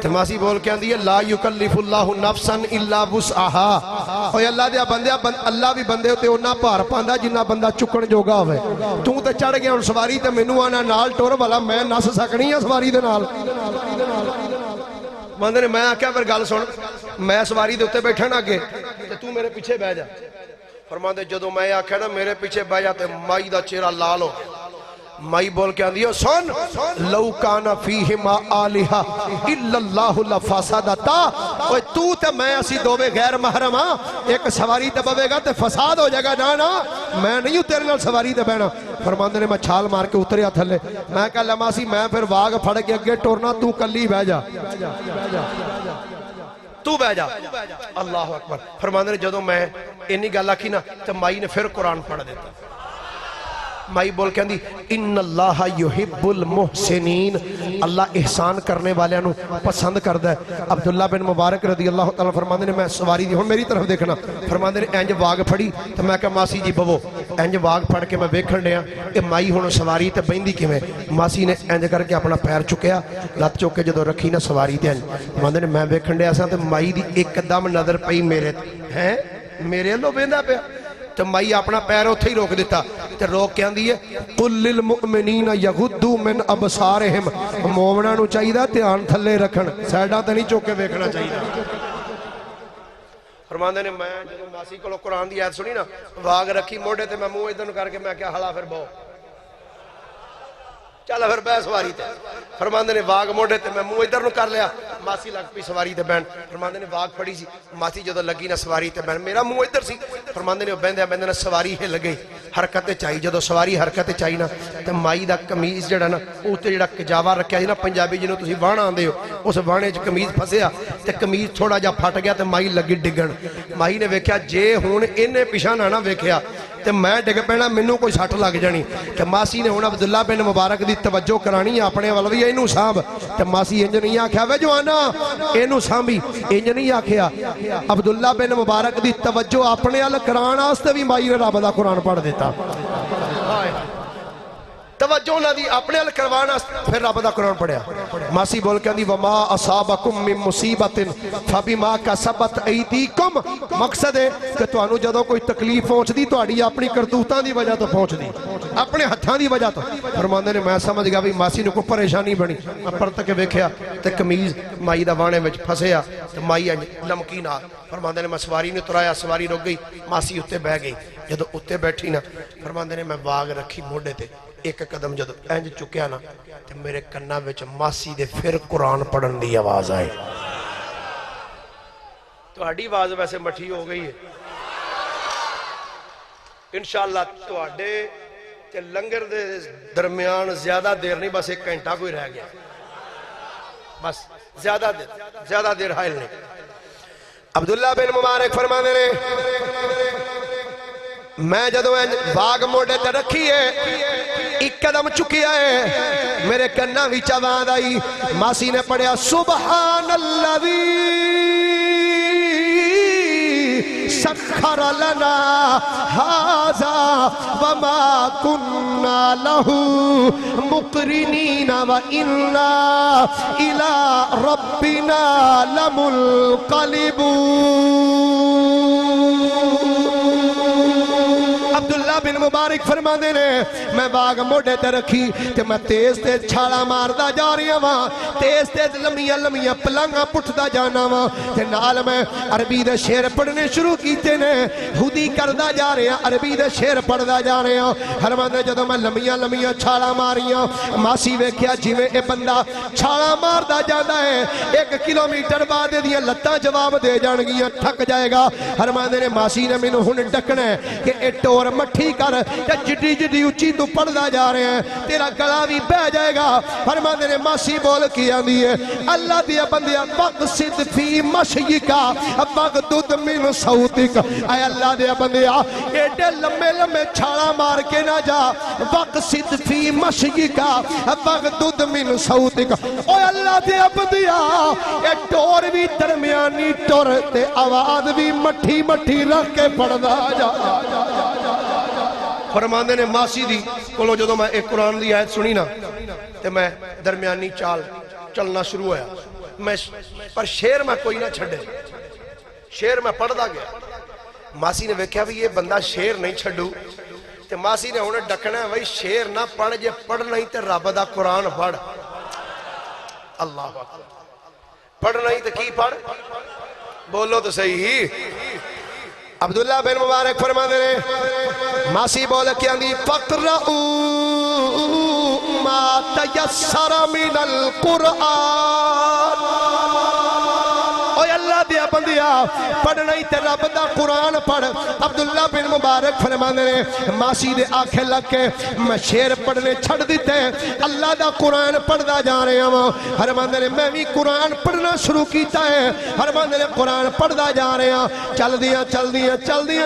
تے ماسی بول کے آندی ہے لا یکلف اللہ نفسا الا وسعها اوے اللہ دے بندیا اللہ بھی بندے تے اوناں بھار پاندا جنہ بندہ چکن جوگا ہوے تو تے چڑھ گیا ہن سواری تے مینوں آنا نال ٹر والا میں نس سکنی ہے سواری دے نال بندے نے میں آکھیا پھر گل سن میں سواری دے اوتے بیٹھا نا اگے تے تو میرے پیچھے بیٹھ جا فرماندے جدوں میں آکھیا نا میرے پیچھے بیٹھ جا تے مائی دا چہرہ لال ہو مائی بول کے آندی ہے سن لو کان فیہما آلہہ الا اللہ لفسدتا اوے تو تے میں اسی دوویں غیر محرم ہاں ایک سواری تے بوے گا تے فساد ہو جائے گا نا میں نہیں ہوں تیرے نال سواری تے بہنا فرماندے نے میں چھال مار کے اتریا تھلے میں کہا لماسی میں پھر واگ پھڑ کے اگے ٹورنا تو کلی بہ جا تو بہ جا اللہ اکبر فرماندے نے جدوں میں انی گل آکھی نا تے مائی نے پھر قرآن پڑھ دیتا مائی بول کے اندی ان اللہ یحب المحسنین اللہ احسان کرنے والے نو پسند کردا ہے عبداللہ بن مبارک رضی اللہ تعالیٰ فرماندے نے میں سواری دی ہن میری طرف دیکھنا فرماندے نے انج واگ پھڑی تے میں کہا ماسی جی بوو انج واگ پھڑ کے میں ویکھن ڈیا اے مائی ہن سواری تے بہندی کیویں ماسی نے انج کر کے اپنا پیر چکیا لت چک کے جدوں رکھی نا سواری تے انج فرماندے نے میں ویکھن ڈیا سا تے مائی دی ایک دم نظر پئی میرے ہیں میرے لو ویندا پیا تو مائی اپنا پیر اتھے ہی روک دیتا تے روک کے آندی ہے قُلْ لِلْمُؤْمِنِينَ يَغُدُّوا مِنْ أَبْصَارِهِمْ مومناں نو چاہیے دھیان تھلے رکھن سائیڈاں تے نہیں چوک کے ویکھنا چاہیے فرماندے نے میں جدوں ماسی کولوں قرآن دی آیت سنی نا واگ رکھی موڑے تے میں منہ ادھر کر کے میں کیا ہلا پھر بہو چلا پھر بہ سواری تے فرماندے نے واگ موڑے تے میں منہ ادھر نو کر لیا ماسی لگ پی سواری تے بہن فرماندے نے واگ پھڑی سی ماسی جدوں لگی نا سواری تے بہن میرا منہ ادھر سی فرماندے نے بہندے بہندے نے سواری ہل گئی حرکت چاہی جدوں سواری حرکت چاہی نا تے مائی دا قمیض جڑا نا اوتے جڑا کجاوا رکھیا سی نا پنجابی جنوں تسی واہنا آندے ہو اس واہنے وچ قمیض پھسیا تے قمیض تھوڑا جا پھٹ گیا تے مائی لگی ڈگن مائی نے ویکھیا جے ہن اینے پیچھے نہ ویکھیا تے میں ڈگ پینا مینوں کوئی سٹ لگ جانی تے ماسی نے ہن عبداللہ بن مبارک دی توجہ کرانی اپنے ول وی اینوں سانب تے ماسی انج نہیں آکھیا وے جوانا اینوں سانبی انج نہیں آکھیا عبداللہ بن مبارک دی توجہ اپنے ول کران واسطے بھی مائی نے رب دا قرآن پڑھ دیتا توجہ نہ دی اپنے ال کروانا پھر رب دا قرآن پڑھیا ماسی بول کے دی وما اصابکم من مصیبت فبما کسبت ایدیکم مقصد ہے کہ تانوں جدوں کوئی تکلیف پہنچ دی تہاڈی اپنی کرتوتاں دی وجہ تو پہنچ دی اپنے ہتھاں دی وجہ تو فرماندے نے میں سمجھ گیا بھی ماسی نو کوئی پریشانی بنی میں پرت کے ویکھیا تے قمیض مائی دا وانے وچ پھسیا تے مائی لمکی نال فرماندے نے میں سواری نو ترایا سواری رک گئی ماسی اوتے بیٹھ گئی جدو اتنے بیٹھی نا فرماندے نے میں باغ رکھی موڈے تے ایک قدم جدو انج چکیا نا تے میرے کناں وچ ماسی دے پھر قرآن پڑھن دی آواز آئے تہاڈی آواز ویسے مٹھی ہو گئی ہے انشاءاللہ تہاڈے تے لنگر دے درمیان زیادہ دیر نہیں بس ایک گھنٹہ کوئی رہ گیا بس زیادہ دیر حائل نہیں عبداللہ بن مبارک فرمانے نے میں جدو باغ موڑے تے رکھی ہے ایک قدم چکیا ہے میرے کناں وچ آواز آئی ماسی نے پڑھیا سبحان اللذی سخر لنا هذا وما كنا له مقرنين وإنا إلى ربنا لمنقلبون عبداللہ بن مبارک فرما دے نے میں باغ موڑے تے رکھی تے میں تیز چھالا ماردا جا رہا ہاں تیز لمیاں پلانگاں پٹھدا جانا ہاں تے نال میں عربی دے شعر پڑھنے شروع کیتے نے ہودی کردا جا رہا عربی دے شعر پڑھدا جا رہا فرماندے جدوں میں لمیاں چھالا ماریاں ماسی ویکھیا جویں اے بندہ چھالا ماردا جاندا ہے 1 کلومیٹر بعد دیاں لتاں جواب دے جان گیاں تھک جائے گا فرماندے نے ماسی نے مینوں ہن ڈکنا ہے کہ اے ٹور مٹھی کر جڈی اچھی تو پڑھدا جا رہے ہیں تیرا گلا بھی بہ جائے گا فرماندے نے ماسی بول کی آندی ہے اللہ دیا بندیا وقصد فی مشیکا وقدد من صوتک اے اللہ دیا بندیا ایڈے لمبے چھالا مار کے نہ جا وقصد فی مشیکا وقدد من صوتک اے اللہ دیا بندیا اے ٹور بھی درمیانی ٹور تے آواز بھی مٹھی رکھ کے پڑھدا جا فرماندے نے ماسی دی کولو جدو میں ایک قرآن دی آیت سنی نا تے میں درمیانی چلنا شروع ہویا میں پر شعر میں کوئی نہ چھڑے شعر میں پڑھ دا گیا ماسی نے ویکھیا بھی یہ بندہ شعر نہیں چھڑو تے ماسی نے انہیں ڈکنا ہے وہی شعر نہ پڑھ جے پڑھ نہیں تے رب دا قرآن پڑھ اللہ پڑھ نہیں تے کی پڑھ بولو تو صحیح عبداللہ بن مبارک فرما دے رہے ماسی بولے کیا دی فَقْرَعُوا مَا تَيَسَّرَ مِنَ الْقُرْآنِ اوہ اللہ دیا بندیا پڑھ نہیں تے رب دا قرآن پڑھ عبداللہ بن مبارک فرما دے رہے ماسی دے آنکھیں لگ کے میں شعر پڑھنے چھڑ دیتے اللہ دا قرآن پڑھ دا جا رہے ہیں فرما دے رہے میں بھی قرآن پڑھنا شروع کیتا ہے فرما دے رہے قرآن پڑھ دا جا رہے ہیں چل دیا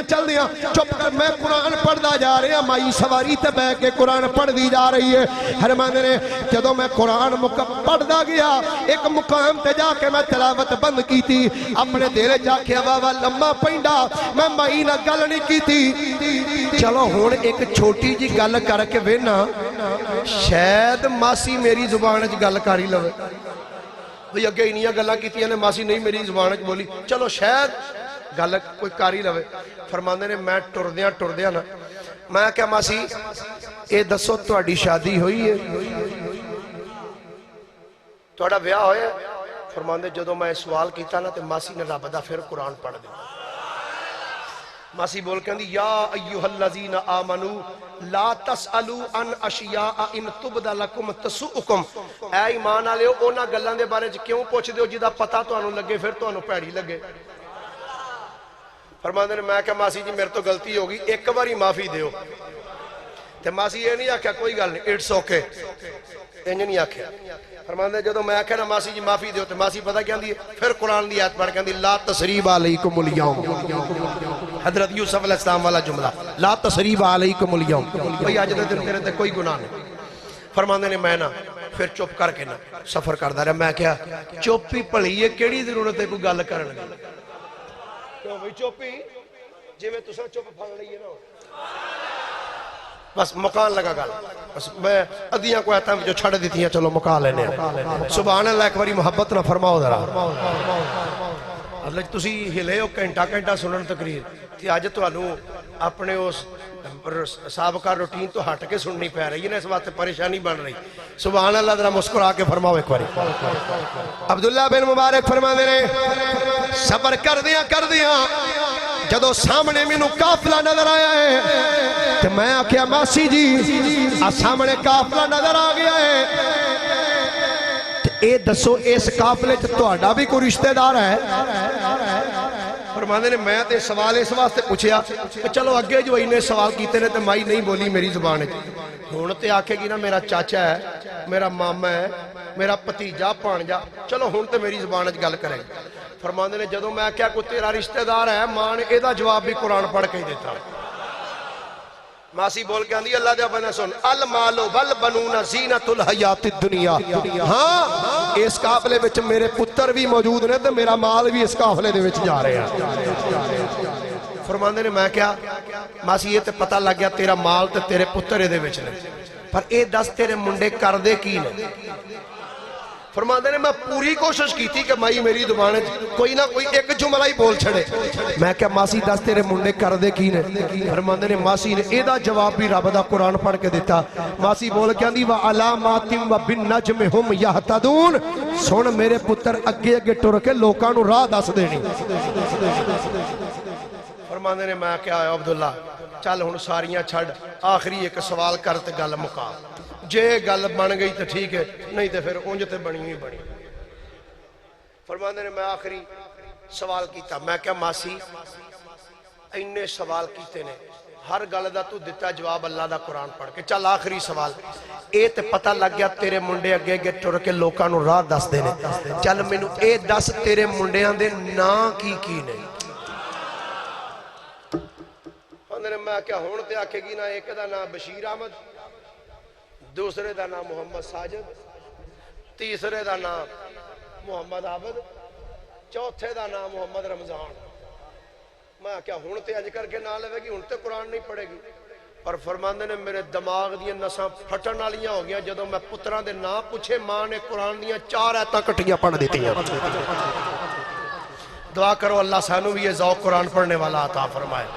چپ کر میں قرآن پڑھ دا جا رہے ہیں مائی سواری تے بے کے قرآن پڑھ دی جا رہی ہے فرما دے رہے جدو میں قرآن پڑھ دا گیا ایک مقام تے جا کے میں تلاوت بند کی تھی اپنے دیرے جا کے بابا لمبا پینڈا میں مائی نہ گل نہیں کی تھی چلو ہون ایک چھوٹی جی گل کر کے وینا شاید ماسی میری زبان چ گل کاری لوے بھئی اگے انہیاں گلاں کیتیاں نے ماسی نہیں میری زبان چ بولی چلو شاید گل کوئی کاری لوے فرماندے نے میں ٹردیاں نا میں کیا ماسی اے دسو تہاڈی شادی ہوئی ہے تہاڈا بیاہ ہویا فرماندے جدو میں سوال کیتا نا تے ماسی نے رب دا پھر قرآن پڑھ دیا ماسی بول کے اندھی یا ایوہ الذین آمنو لا تسألوا عن اشیاء ان تبد لکم تسؤکم اے ایمان آلے ہو اونا گلان دے بارے کیوں پوچھ دے ہو جدہ پتہ تو انہوں لگے پھر تو انہوں پیڑی لگے فرماندے نے میں کہا ماسی جی میرے تو غلطی ہوگی ایک باری معافی دے ہو تے ماسی یہ نہیں آکھا کوئی گل نہیں اٹس اوکے انہیں نہیں آکھا فرماندے جدو میں آکھا نا ماسی جی معافی دے ہو تے ماسی پتہ کیا دی پھر قرآن دی آیت پڑھ کے اندھی لا تسریب علیکم اليوم حضرت یوسف علیہ السلام والا جملہ لا تسریب علیکم اليوم بھئی آج دے دن تیرے تے کوئی گناہ نہیں فرماندے نے میں نا پھر چپ کر کے نا سفر کر دا رہا میں کیا چوپی پڑھی ہے کیڑی ضرورت ہے کوئی گل کرنے کیوں بھئی چوپی جی میں تسا چپ پھڑ لئیے نا بس مکان لگا گل بس میں ادیاں کو آتا ہوں جو چھڑ دیتی ہیں چلو مکان لینے سبحان اللہ ایک باری محبت نہ فرماؤ ذرا اللہ تسی ہلے ہو گھنٹہ سنن تقریر تھی آج تو انہوں اپنے اس سابقہ روٹین تو ہٹ کے سننی پہ رہی ہے نا اس بات پریشانی بن رہی سبحان اللہ ذرا مسکرا کے فرماؤ ایک باری عبداللہ بن مبارک فرما دے رہے صبر کر دیا جدو سامنے مینوں قافلہ نظر آیا ہے تو میں آکھیا ماسی جی سامنے قافلہ نظر آ گیا ہے، اے دسو اس قافلے چ تہاڈا بھی کوئی رشتہ دار ہے؟ فرماندے نے میں تے سوال اس واسطے پوچھیا کہ چلو اگے جو انہیں سوال کیتے نے تے مائی نہیں بولی میری زبان وچ، ہن تے آکھے گی نا میرا چاچا ہے، میرا ماما ہے، میرا بھتیجا بھانجا، چلو ہن تے میری زبان وچ گل کرے۔ فرماندے نے جدوں میں کہیا کوئی تیرا رشتہ دار ہے، ماں نے ایدا جواب بھی قرآن پڑھ کے ہی دیتا۔ ماسی بول کے آندھی اللہ دے بندے سن، المال والبنون زینت الحیات الدنیا، ہاں اس قافلے وچ میرے پتر بھی موجود نے تے میرا مال بھی اس قافلے دے وچ جا رہے ہیں۔ فرماندے نے میں کیا ماسی یہ تے پتہ لگ گیا تیرا مال تے تیرے پتر دے وچ نے، پر اے دس تیرے منڈے کر دے کی نے؟ فرماندے نے میں پوری کوشش کی تھی کہ مائی میری زبان کوئی نہ کوئی ایک جملہ ہی بول چھڑے۔ میں کہا ماسی دس تیرے منڈے کر دے کی نے؟ فرماندے نے ماسی نے ایدہ جواب بھی رب دا قرآن پڑھ کے دیتا۔ ماسی بول کے اندھی وَعَلَامَاتٍ وَبِالنَّجْمِ هُمْ يَهْتَدُونَ، سن میرے پتر اگے اگے ٹر کے لوکانو راہ دس دینی۔ فرماندے نے میں کہا عبداللہ چل ہن ساریاں چھڑ، آخری ایک سوال کرتے گل مکا، جے گل بن گئی تو ٹھیک ہے، نہیں تو پھر اونج تے بنی ہی بنی۔ فرماندے نے میں آخری سوال کیتا، میں کہا ماسی اینے سوال کیتے نے، ہر گل دا تو دیتا جواب اللہ دا قرآن پڑھ کے، چل آخری سوال اے تے پتہ لگ گیا تیرے منڈے اگے اگے ٹر کے لوکاں نو راہ دس دینے، چل مینوں اے دس تیرے منڈیاں دے نا کی نہیں؟ میں کیا ہون تے آکھے گی نا ایک دا نام بشیر احمد، دوسرے دا نام محمد ساجد، تیسرے دا نام محمد عابد، چوتھے دا نام محمد رمضان۔ میں کیا ہون تے اج کر کے نہ لے گی، ہون تے قرآن نہیں پڑھے گی۔ اور فرماندے نے میرے دماغ دیاں نساں پھٹن والیاں ہو گیا جدوں میں پتراں دے نام پوچھے، ماں نے قرآن دیاں 4 آیتاں کٹیاں پڑھ دیتی ہیں۔ دعا کرو اللہ سانو بھی یہ ذوق قرآن پڑھنے والا عطا فرمائے۔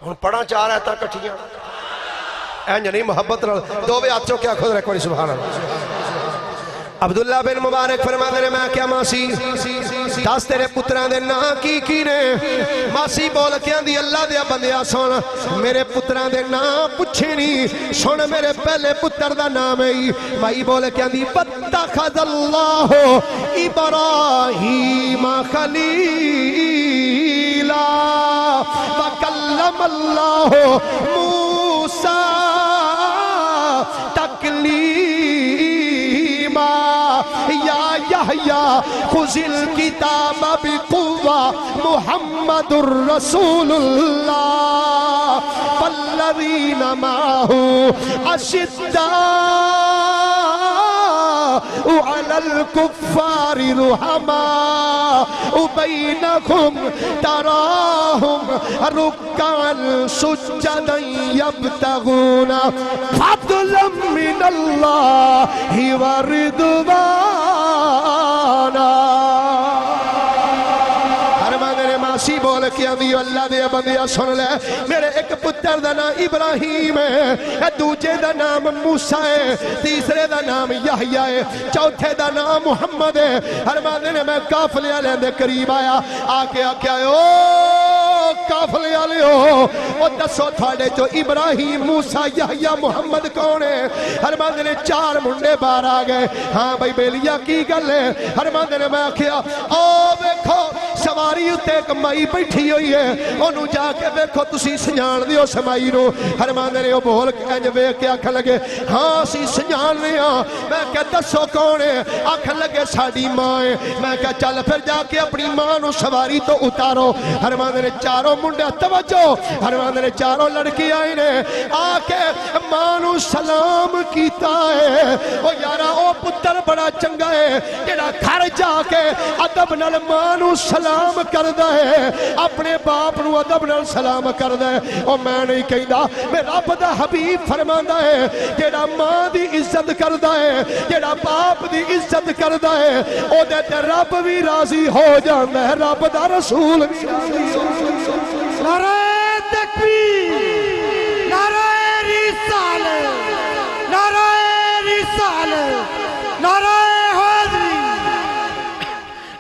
ہن پڑھا 4 آیتاں کٹیاں اینج نہیں محبت دو بے ہاتھوں کیا خود رکھو سبحان اللہ۔ عبداللہ بن مبارک فرماتے نے میں کیا ماسی دس تیرے پتران دے نا کی نے؟ ماسی بول کے آندھی اللہ دیا بندیا سن میرے پتران دے نا پوچھے نہیں، سن میرے پہلے پتر دا نام ہے مائی بول کے آندھی وَاتَّخَذَ اللَّهُ إِبْرَاهِيمَ خَلِيلًا وَكَلَّمَ اللَّهُ مُوسَىٰ تَكْلِيمًا یا یحییٰ خُذِ الْکِتَابَ بِقُوَّةٍ محمد الرسول اللہ فالذین معه أشداء على الكفار رحماء بينهم تراهم ركعا سجدا يبتغون فضلا من الله ورضوانا۔ ماسی بول کے آندھی اللہ دے بندیا سن لے میرے ایک پتر دا نام ابراہیم ہے، دوجے دا نام موسیٰ ہے، تیسرے دا نام یحییٰ ہے، چوتھے دا نام محمد ہے۔ ہر ماندے نے میں قافلے والے دے قریب آیا آکے آکے او قافلے والے ہو او دسو تھاڑے جو ابراہیم موسیٰ یحییٰ محمد کون ہے؟ ہر ماندے نے 4 منڈے باہر آ گئے، ہاں بھائی بیلیا کی گل ہے؟ ہر ماندے نے میں آکھیا او دیکھو سواری اتے ایک مائی بیٹھی ہوئی ہے، انہوں جا کے دیکھو تسی سنجان دیو سمائی نو۔ ہر ماندے نے وہ بول کے انج ویکھ کے آکھن لگے ہاں سی سنجان لے ہاں۔ میں کہا دسو کون ہے؟ آکھن لگے ساڈی ماں ہے۔ میں کہا چل پھر جا کے اپنی ماں نو سواری تو اتارو۔ ہر ماندے نے 4 منڈے توجہ، ہر ماندے نے 4 لڑکی آئی نے آ کے ماں نو سلام کیتا ہے۔ او یارا او پتر بڑا چنگا ہے جڑا گھر جا کے ادب نال ماں نو سلام کردا ہے، اپنے باپ نو ادب نال سلام کردا ہے۔ او میں نہیں کہندا میں رب دا حبیب فرماندا ہے جڑا ماں دی عزت کردا ہے، جڑا باپ دی عزت کردا ہے او دے تے رب بھی راضی ہو جاندا ہے، رب دا رسول بھی راضی ہو۔ نعرہ تکبیر، نعرہ رسالت، نعرہ رسالت، نعرہ حیدری۔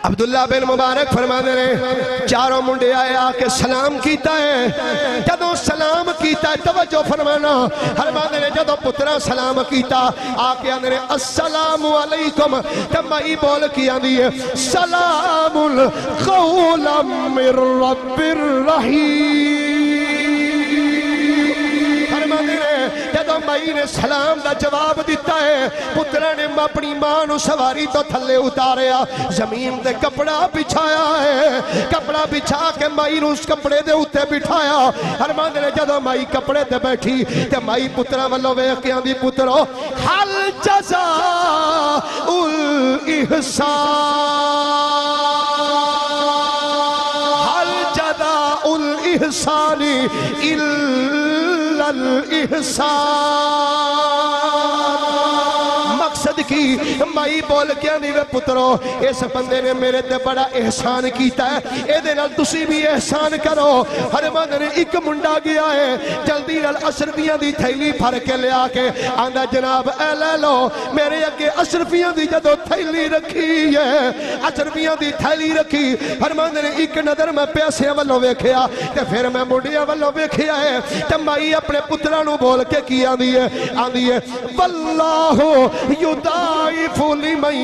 عبداللہ بن مبارک فرماتے ہیں چاروں منڈے آئے آکے سلام کیتا ہے جدو سلام کیتا ہے توجہ فرمانا فرماتے ہیں جدو پترہ سلام کیتا آکے اندرے السلام علیکم تمہی بول کیا دیئے سلام قولا من رب الرحیم فرماتے ہیں جدو مائی نے سلام دا جواب دیتا ہے پترہ نے اپنی ماں نو سواری تو تھلے اتاریا زمین دے کپڑا بچھایا ہے کپڑا بچھا کے مائی نو اس کپڑے دے اتے بٹھایا فرماتے ہیں جدو مائی کپڑے دے بیٹھی تے مائی پترہ والو ویکھیاں دی پترو حل جزاء الاحسان حل جزاء الاحسان الا الاحسان مقصد کی مائی بول کیا نہیں وے پترو اس بندے نے میرے تے بڑا احسان کیتا ہے اے دے نال تسی بھی احسان کرو ہر بندے نے ایک منڈا گیا ہے جلدی نال اشرفیاں دی تھیلی پھر کے لے آکے آندہ جناب اے لے لو میرے اگے اشرفیاں دی جدو تھیلی رکھی ہے اشرفیاں دی تھیلی رکھی ہر بندے نے ایک نظر میں پیسے والو ویکھیا تے پھر میں منڈیاں والو ویکھیا ہے تے مائی اپنے پترہ نو بول کے کی آندی ہے واللہ یضاعف لمن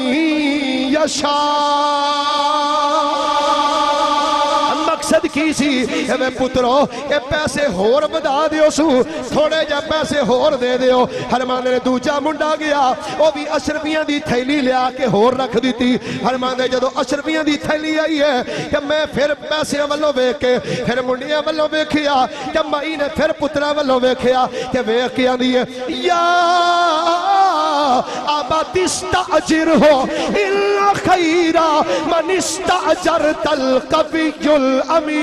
یشاء مقصد کی سی اے پترو اے پیسے ہور بدا دیو سو تھوڑے جا پیسے ہور دے دیو ہرمانے نے دوجا منڈا گیا وہ بھی اشرفیاں دی تھیلی لیا کے ہور رکھ دیتی ہرمانے جدو اشرفیاں دی تھیلی آئی ہے کہ میں پھر پیسے والو بیکے پھر منڈیاں والو بیکیا کہ مائی نے پھر پترہ والو بیکیا کہ بیکیا دیئے یا آباد استعجر ہو الا خیرہ من استعجرت القوی الامین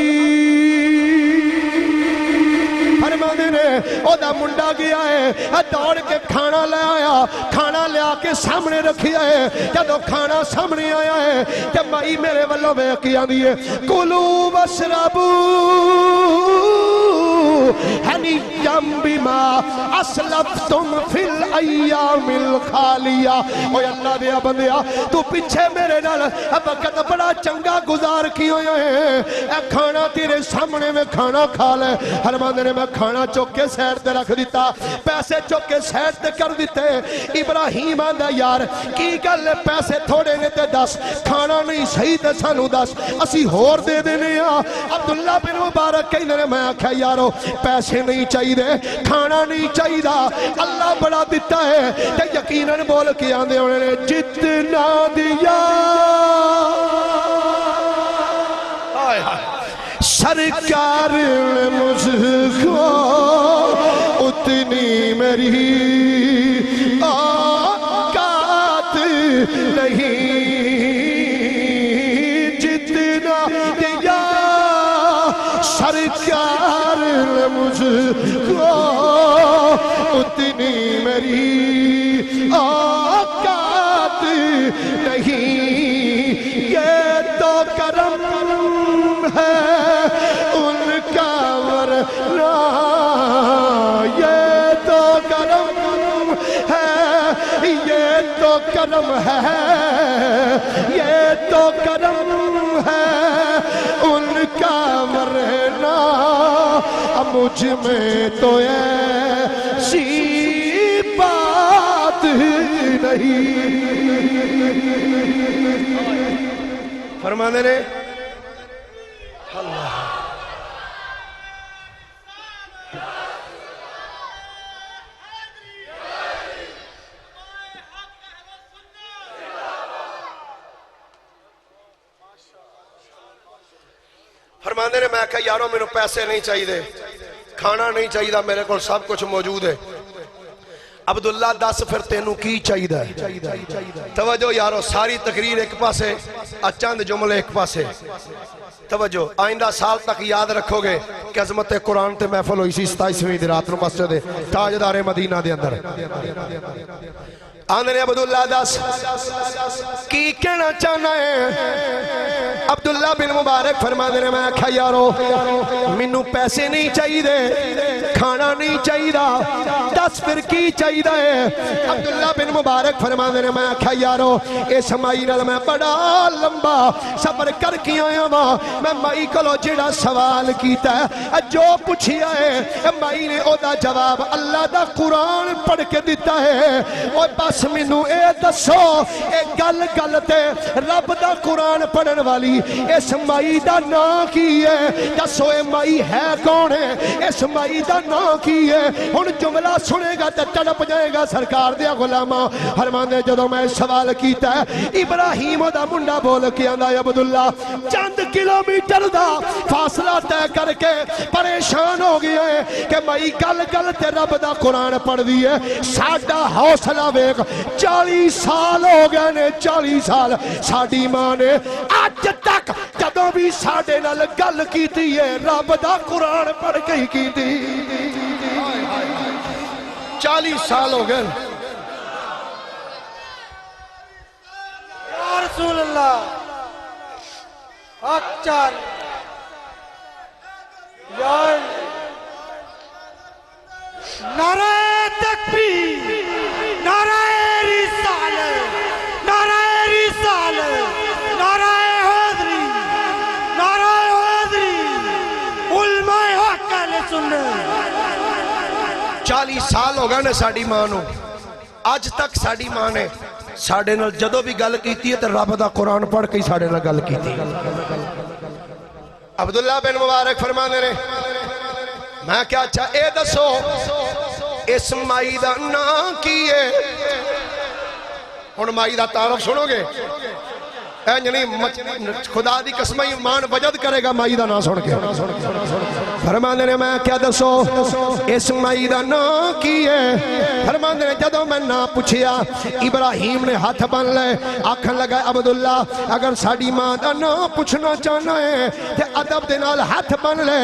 فرمانے نے او دا منڈا گیا ہے دوڑ کے کھانا لے آیا کھانا لے آکے سامنے رکھیا ہے جدو کھانا سامنے آیا ہے کہ مائی میرے والو بے کیا دیئے کلو وشربو حنیم بما اسلفتم فی الایام الخالیہ اوہ اللہ دیا بندیا تو پیچھے میرے نال وقت بڑا چنگا گزار کی ہوئے ہیں اے کھانا تیرے سامنے میں کھانا کھا لے ہر بندے نے میں کھانا چوکے سیٹ دے رکھ دیتا پیسے چوکے سیٹ دے کر دیتے ابراہیم آندہ یار کی گل پیسے تھوڑے نے تے دس کھانا نہیں صحیح تے سانو دس اسی ہور دے دینے عبداللہ بن مبارک کہیں نے میں آکھا یارو پیسے نہیں چاہی دے کھانا نہیں چاہی دا اللہ بڑا دیتا ہے تے یقیناً بول کے آندے انہوں نے جتنا دیا سرکار نے مجھ کو اتنی میری اوقات نہیں جتنا دیا سرکار نے مجھ کو اتنی میری اوقات نہیں یہ تو کرم ہے ان کا ورنہ یہ تو کرم ہے یہ تو کرم ہے یہ تو کرم ہے ان کا ورنہ مجھ میں تو ایسی بات نہیں فرمانے نے اللہ فرمانے نے میں کہا یاروں میں پیسے نہیں چاہیے دے کھانا نہیں چاہیے دا میرے کو سب کچھ موجود ہے عبداللہ دس پھر تینوں کی چاہیے دا توجہ یارو ساری تقریر ایک پاسے چند جملے ایک پاسے توجہ آئندہ سال تک یاد رکھو گے کہ عظمت قرآن تے محفل ہوئی سی 27ویں دی رات نو مسجد تاجدار مدینہ دے اندر آندھنے عبداللہ دس کی کہنا چاہنا ہے عبداللہ بن مبارک فرما دینے میں کہا یارو منو پیسے نہیں چاہیے دے کھانا نہیں چاہیے دس پھر کی چاہیے عبداللہ بن مبارک فرماندے نے میں آکھیا یارو اس مائی نال میں بڑا لمبا سفر کر کے آیا ہاں میں مائی کولو جڑا سوال کیتا ہے جو پوچھیا ہے مائی نے او دا جواب اللہ دا قرآن پڑھ کے دیتا ہے اور بس مینوں اے دسو اے گل گل تے رب دا قرآن پڑھن والی اس مائی دا نام کی ہے دسو اے مائی ہے کون ہے اس مائی دا نام کی ہے ہن جملہ سنے گا تے تڑپ جائے گا سرکار دیا غلاماں فرماندے جدوں میں سوال کیتا ہے ابراہیم دا منڈا بول کے آندا ہے عبداللہ چند کلومیٹر دا فاصلہ طے کر کے پریشان ہو گیا ہے کہ مائی گل گل تے رب دا قرآن پڑھ دی ہے ساڈا حوصلہ ویکھ 40 سال ہو گئے نے 40 سال ساڈی ماں نے اج تک جدوں بھی ساڈے نال گل کیتی ہے رب دا قرآن پڑھ کے ہی کیتی 40 سال ہو گئے یا رسول اللہ اچھا یا نعرہ تکبیر نعرہ رسالت نعرہ رسالت نعرہ حیدری نعرہ حیدری علماء حق اہل سنت 40 سال ہو گئے نے ساڑی ماں نو آج تک ساڑی ماں نے ساڑے نال جدو بھی گل کیتی ہے تو رب دا قرآن پڑھ کے ساڑے نال گل کیتی عبداللہ بن مبارک فرمانے نے میں کیا اے دسو اس مائی دا نام کیے ان مائی دا تعارف سنو گے خدا دی قسم ایمان وجد کرے گا مائی دا نام سن کے فرماندے نے میں کیا دسو اس مائی دا نام کی ہے فرماندے نے جدوں میں نام پوچھیا ابراہیم نے ہاتھ بن لے آکھن لگا عبداللہ اگر ساڑی ماں دا نام پوچھنا چاہنا ہے تے ادب دے نال ہاتھ بن لے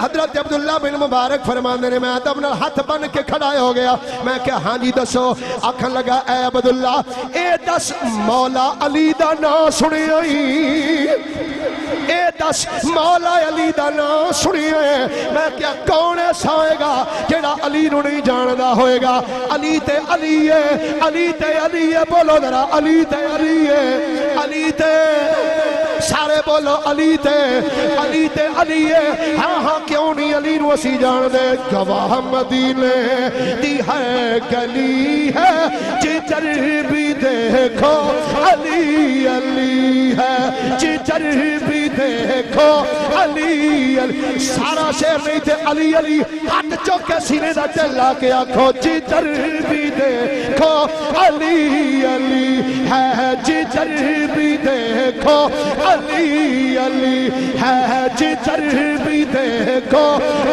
حضرت عبداللہ بن مبارک فرماندے نے میں ادب نال ہاتھ بن کے کھڑا ہو گیا میں کیا ہاں جی دسو آکھن لگا اے عبداللہ اے دس مولا علی دا نام سنی آئی اے دس مولا علی دا نام سنی ہے میں کیا کون ایسا ہوئے گا جڑا علی نو نہیں جاندہ ہوئے گا علی تے علی ہے علی تے علی ہے بولو ذرا علی تے علی ہے علی تے سارے بولو علی تے علی ہے ہاں ہاں کیوں نہیں علی نو اسی جان دے گواہ مدینے دی ہے گلی ہے جدھر بھی دیکھو علی علی ہے جدھر بھی دیکھو علی علی سارا شہر نہیں تھے علی علی ہاتھ چوکے سینے دا چلا کے آنکھو جدھر بھی دیکھو علی علی ہے جدھر بھی دیکھو علی علی ہے جدھر بھی دیکھو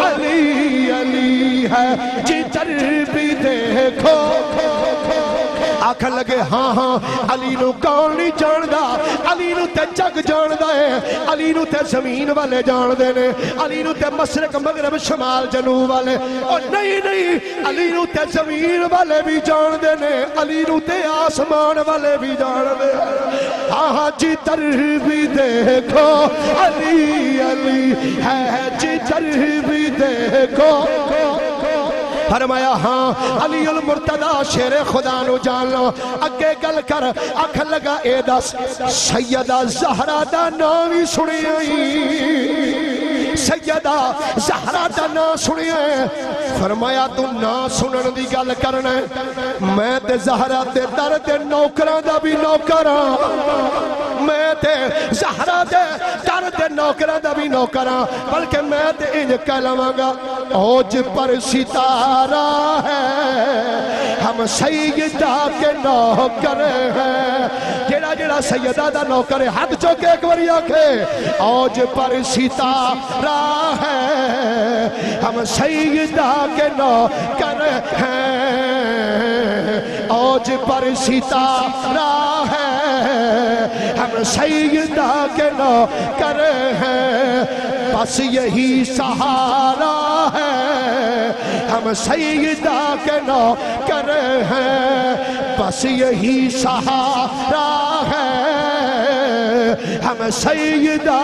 علی علی ہے جدھر بھی دیکھو آکھن لگے ہاں ہاں علی نو کون نہیں جاندہ علی نو تے جگ جاندہ ہے علی نو تے زمین والے جاندے نے علی نو تے مشرق مغرب شمال جنوب والے اور نہیں علی نو تے زمین والے بھی جاندے نے علی نو تے آسمان والے بھی جاندے ہاں ہاں جدھر بھی دیکھو علی علی ہے جدھر بھی دیکھو فرمایا ہاں علی المرتضی شیر خدا نو جان لو اگے گل کر آکھن لگا اے دس سیدہ زہرا دا نام ہی سنی آئی سیدہ زہرا دا نام سنی آئی فرمایا تو نام سنن دی گل کرنا میں تے زہرا تے در تے نوکران دا بھی نوکران میں تے زہرا دے در تے نوکران دا بھی نوکران بلکہ میں تے انج کہلواں گا اوج پر ستارہ ہے ہم سیدہ کے نوکر ہیں جڑا سیدہ دا نوکر ہے ہاتھ چوکے ایک باری آکھے اوج پر ستارہ ہے ہم سیدہ کے نوکر ہیں اوج پر ستارہ ہے ہم سیدہ کے نوکر ہیں بس یہی سہارا ہے ہم سیدہ کے نوکر ہیں بس یہی سہارا ہے ہم سیدہ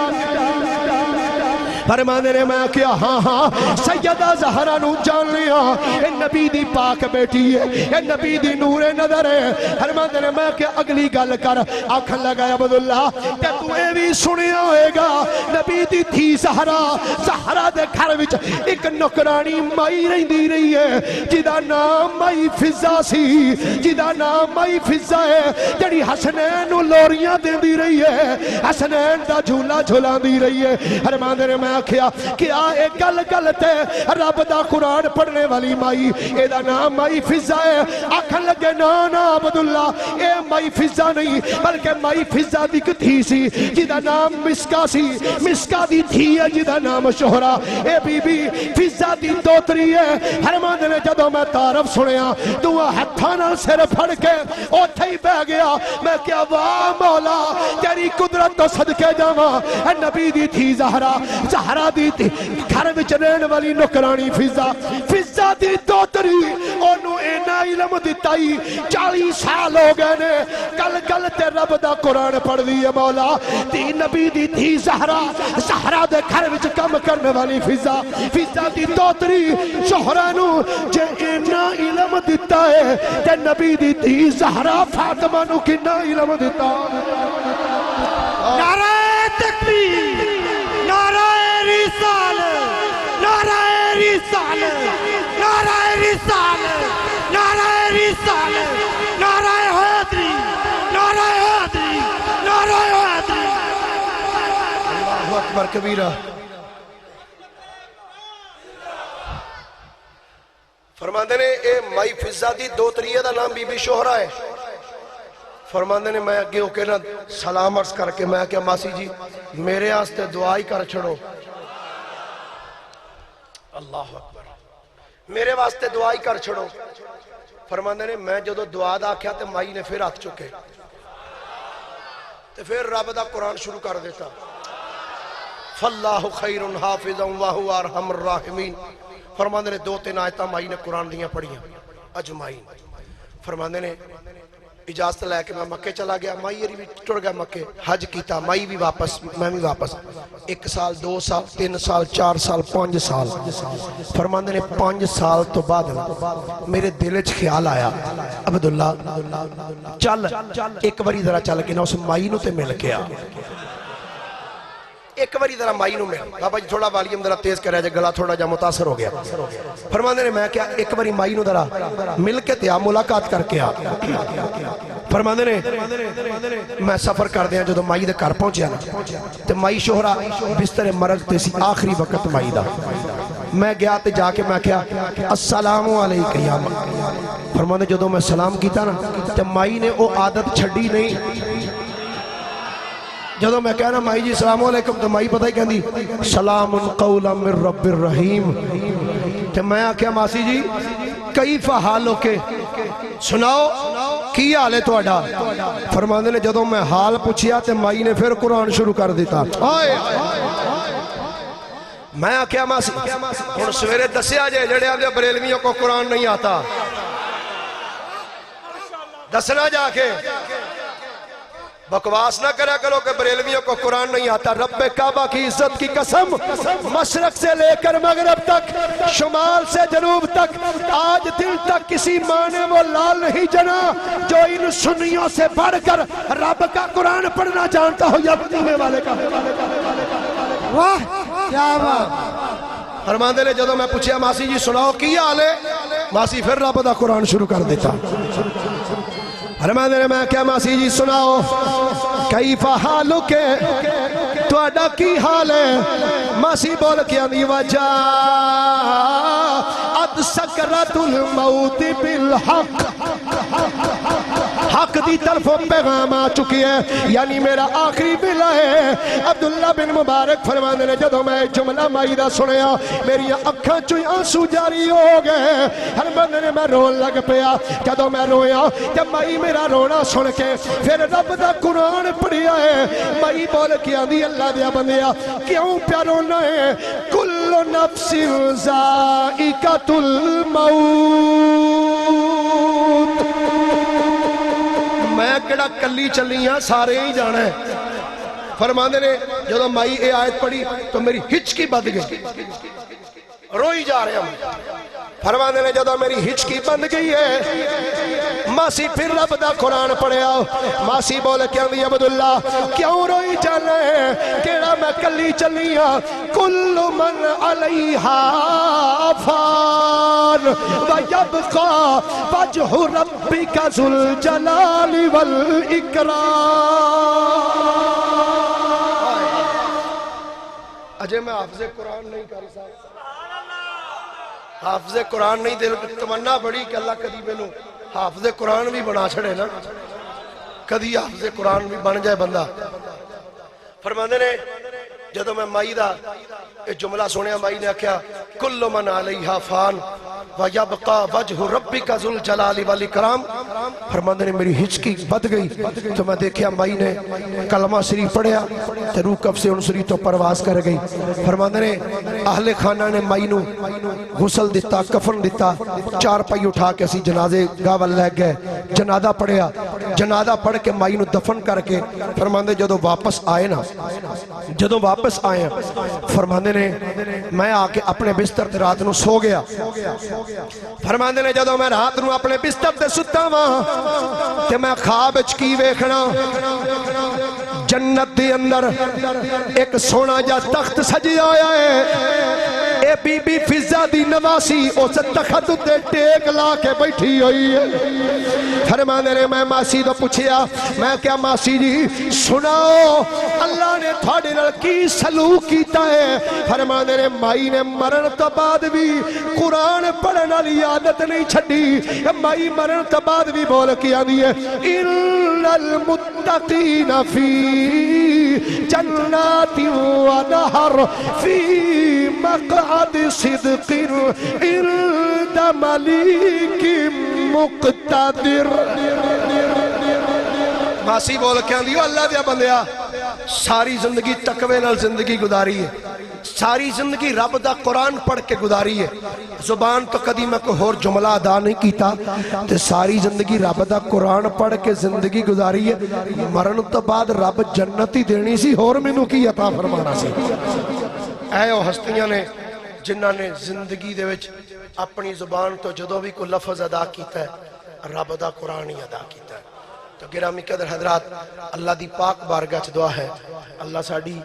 فرماندے نے میں کیا ہاں ہاں سیدہ زہرا نو جان لیا اے نبی دی پاک بیٹی ہے اے نبی دی نور نظر ہے فرماندے نے میں کیا اگلی گل کر آکھن لگا عبداللہ کہ تو اے بھی سنیا ہوئے گا نبی دی تھی زہرا دے گھر وچ ایک نوکرانی مائی رہندی رہی ہے جدا نام مائی فضا سی جدا نام مائی فضا ہے جڑی حسنین نو لوریاں دیندی رہی ہے حسنین دا جھولا جھولا دی رہی ہے فرماندے نے میں آکھیا کیا اے گل غلط ہے رب دا قرآن پڑھنے والی مائی اے دا نام مائی فضا ہے آکھن لگے نا نا عبداللہ اے مائی فضا نہیں بلکہ مائی فضا دی کتھی سی جدا نام مسکا سی مسکا دی تھی ہے جدا نام شہرہ اے بی بی فضا دی دوتری ہے فرماندے نے جدوں میں تعارف سنیا دعا ہتھاں سر پھڑ کے اوتھے ہی بہ گیا میں کیا واہ مولا تیری قدرت تو صدقے جاواں اے نبی دی تھی زہرا دی تھی گھر وچ رہن والی نوکرانی فضا دی دوتری اونوں اینا علم دتائی 40 سال ہو گئے نے کل کل تے رب دا قرآن پڑھ دی ہے مولا تی نبی دی تھی زہرا دے گھر وچ کم کرنے والی فضا دی دوتری شہرہ نو جے اینا علم دتا ہے تے نبی دی تھی زہرا فاطمہ نو کنا علم دتا نعرہ تکبیر نعرہ رسالت نعرہ رسالت نعرہ رسالت نعرہ رسالت نعرہ حیدری نعرہ حیدری نعرہ حیدری اللہ اکبر کبیرہ فرماندے نے اے مائی فضا دی دو تریہ دا نام بی بی شہرہ ہے فرماندے نے میں اگے ہو کے نا سلام عرض کر کے میں کیا ماسی جی میرے آستے دعائی کر چھڑو اللہ اکبر میرے واسطے دعائی کر چھڑو فرماندے نے میں جدو دعا دا کیا تے مائی نے پھر ہاتھ چکے تے پھر رب دا قرآن شروع کر دیتا فاللہ خیر حافظا وہو ارحم الراحمین فرماندے نے 2-3 آیتاں مائی نے قرآن دیاں پڑھیاں اجمعین فرماندے نے اجازت لے کے میں مکے چلا گیا مائی بھی ٹر گیا مکے حج کیتا مائی بھی واپس میں بھی واپس 1 سال 2 سال 3 سال 4 سال 5 سال فرماندے نے 5 سال تو بعد میرے دل وچ خیال آیا عبداللہ چل ایک باری ذرا چل کے نا اس مائی نو تے مل کے آ ایک باری ذرا مائی نو مل بابا جی تھوڑا والیم ذرا تیز کریا جائے گلا تھوڑا جا متاثر ہو گیا فرماندے نے میں کیا ایک باری مائی نو ذرا مل کے تے آ ملاقات کر کے آ فرماندے نے میں سفر کر دیا جدو مائی دے گھر پہنچیا نا تے مائی شہرہ بستر مرگ تے سی آخری وقت مائی دا میں گیا تے جا کے میں کیا السلام علیکم یا فرماندے جدو میں سلام کیتا نا تے مائی نے او عادت چھڑی نہیں جدو میں کہنا مائی جی السلام علیکم تو مائی پتہ ہی کہندی سلام قولا من رب الرحیم تو میں آکھیا ماسی جی کیف حالو کے سناؤ کی حال ہے توڑا فرماندے نے جدو میں حال پوچھیا تو مائی نے پھر قرآن شروع کر دیتا میں آکھیا ماسی ہن سویرے دسیا جائے جڑے آندے بریلویوں کو قرآن نہیں آتا دسنا جا کے بکواس نہ کرا کرو کہ بریلویوں کو قرآن نہیں آتا رب کعبہ کی عزت کی قسم مشرق سے لے کر مغرب تک شمال سے جنوب تک آج دل تک کسی ماں نے وہ لال نہیں جنا جو ان سنیوں سے بڑھ کر رب کا قرآن پڑھنا جانتا ہو یا بدینے والے کا واہ کیا بات فرماندے نے جدو میں پوچھیا ماسی جی سناؤ کی حال ہے ماسی پھر رب دا قرآن شروع کر دیتا فرماندے نے میں کیا ماسی جی سناؤ کیف حالو کے توڑا کی حال ہے ماسی بول کے اندی وجہ اد سکرت الموت بالحق حق دی طرف پیغام آ چکی ہے یعنی میرا آخری بلا ہے عبداللہ بن مبارک فرماندے نے جدو میں جملہ مائی دا سنیا میری اکھاں چوئی آنسو جاری ہو گئے ہر بندے نے میں رون لگ پیا جدو میں رویا جب مائی میرا رونا سن کے پھر رب دا قرآن پڑھیا ہے مائی بول کے آندی اللہ دیا بندیا کیوں پیا رونا ہے کل نفس ذائقۃ الموت میں کڑا کلی چلی ہاں سارے ہی جانا ہے فرماندے نے جدو مائی اے آیت پڑھی تو میری ہچکی بند گئی، روئی جا رہے ہم۔ فرماندے نے جدو میری ہچکی بند گئی ہے، ماسی پھر رب دا قرآن پڑھیا، ماسی بول کے اندھی عبداللہ کیوں روئی جانا ہے، کیڑا میں کلی چلیاں، کل من علیہا فان ویبقا وجہ ربک ذو الجلال والاکرام۔ اجے میں حافظ قرآن نہیں کر سکتا، حافظ قرآن نہیں، دل تمنا بڑی کہ اللہ کدی میں حافظ قرآن بھی بنا چھڑے نا، کدی حافظ قرآن بھی بن جائے بندہ۔ فرماندے نے جدو میں مائی دا ایک جملہ سنیا، مائی نے کہا کل من علیہا فان ویبقا وجہ ربک ذو الجلال والاکرام۔ فرماندے نے میری ہچکی بد گئی تو میں دیکھیا مائی نے کلمہ شریف پڑھیا تے روح کف سے انسری تو پرواز کر گئی۔ فرماندے نے اہل خانہ نے مائی نو غسل دیتا، کفن دیتا، چار پائی اٹھا کے اسی جنازے گاول لے گئے، جنازہ پڑھیا، جنازہ پڑھ کے مائی نو دفن کر کے فرماندے جدو واپس آئے نا، جدو واپس آئے فرماندے نے میں آ کے اپنے بستر تے رات نو سو گیا۔ فرماندے نے جدو میں رات نو اپنے بستر تے ستا ہاں تے میں خواب وچ کی ویکھنا، جنت دے اندر ایک سونا جا تخت سجیا ہویا ہے، اے بی بی فضا دی نواسی اس تخت تے ٹیک لا کے بیٹھی ہوئی ہے۔ فرماندے نے میں ماسی تو پوچھیا، میں کیا ماسی جی سناؤ اللہ نے تھوڑے نال کی سلوک کیتا ہے؟ فرماندے نے مائی نے مرن تو بعد بھی قرآن پڑھن والی عادت نہیں چھڈی، مائی مرن تو بعد بھی بول کے آندی ہے ان المتقین فی جنات و نہر فی مقعد صدق عند ملیک مقتدر۔ ماسی بول کے آندی اللہ دیا بندیا ساری زندگی تقوی نال زندگی گزاری ہے، ساری زندگی رب دا قرآن پڑھ کے گزاری ہے، زبان تو کدی میں کوئی اور جملہ ادا نہیں کیتا تے ساری زندگی رب دا قرآن پڑھ کے زندگی گزاری ہے، مرن تو بعد رب جنت ہی دینی سی، اور مینوں کی عطا فرمانا سی۔ اے او ہستیاں نے جنہاں نے زندگی دے وچ اپنی زبان تو جدوں بھی کوئی لفظ ادا کیتا ہے رب دا قرآن ہی ادا کیتا ہے۔ تو گرامی قدر حضرات اللہ دی پاک بارگاہ چ دعا ہے اللہ ساڈی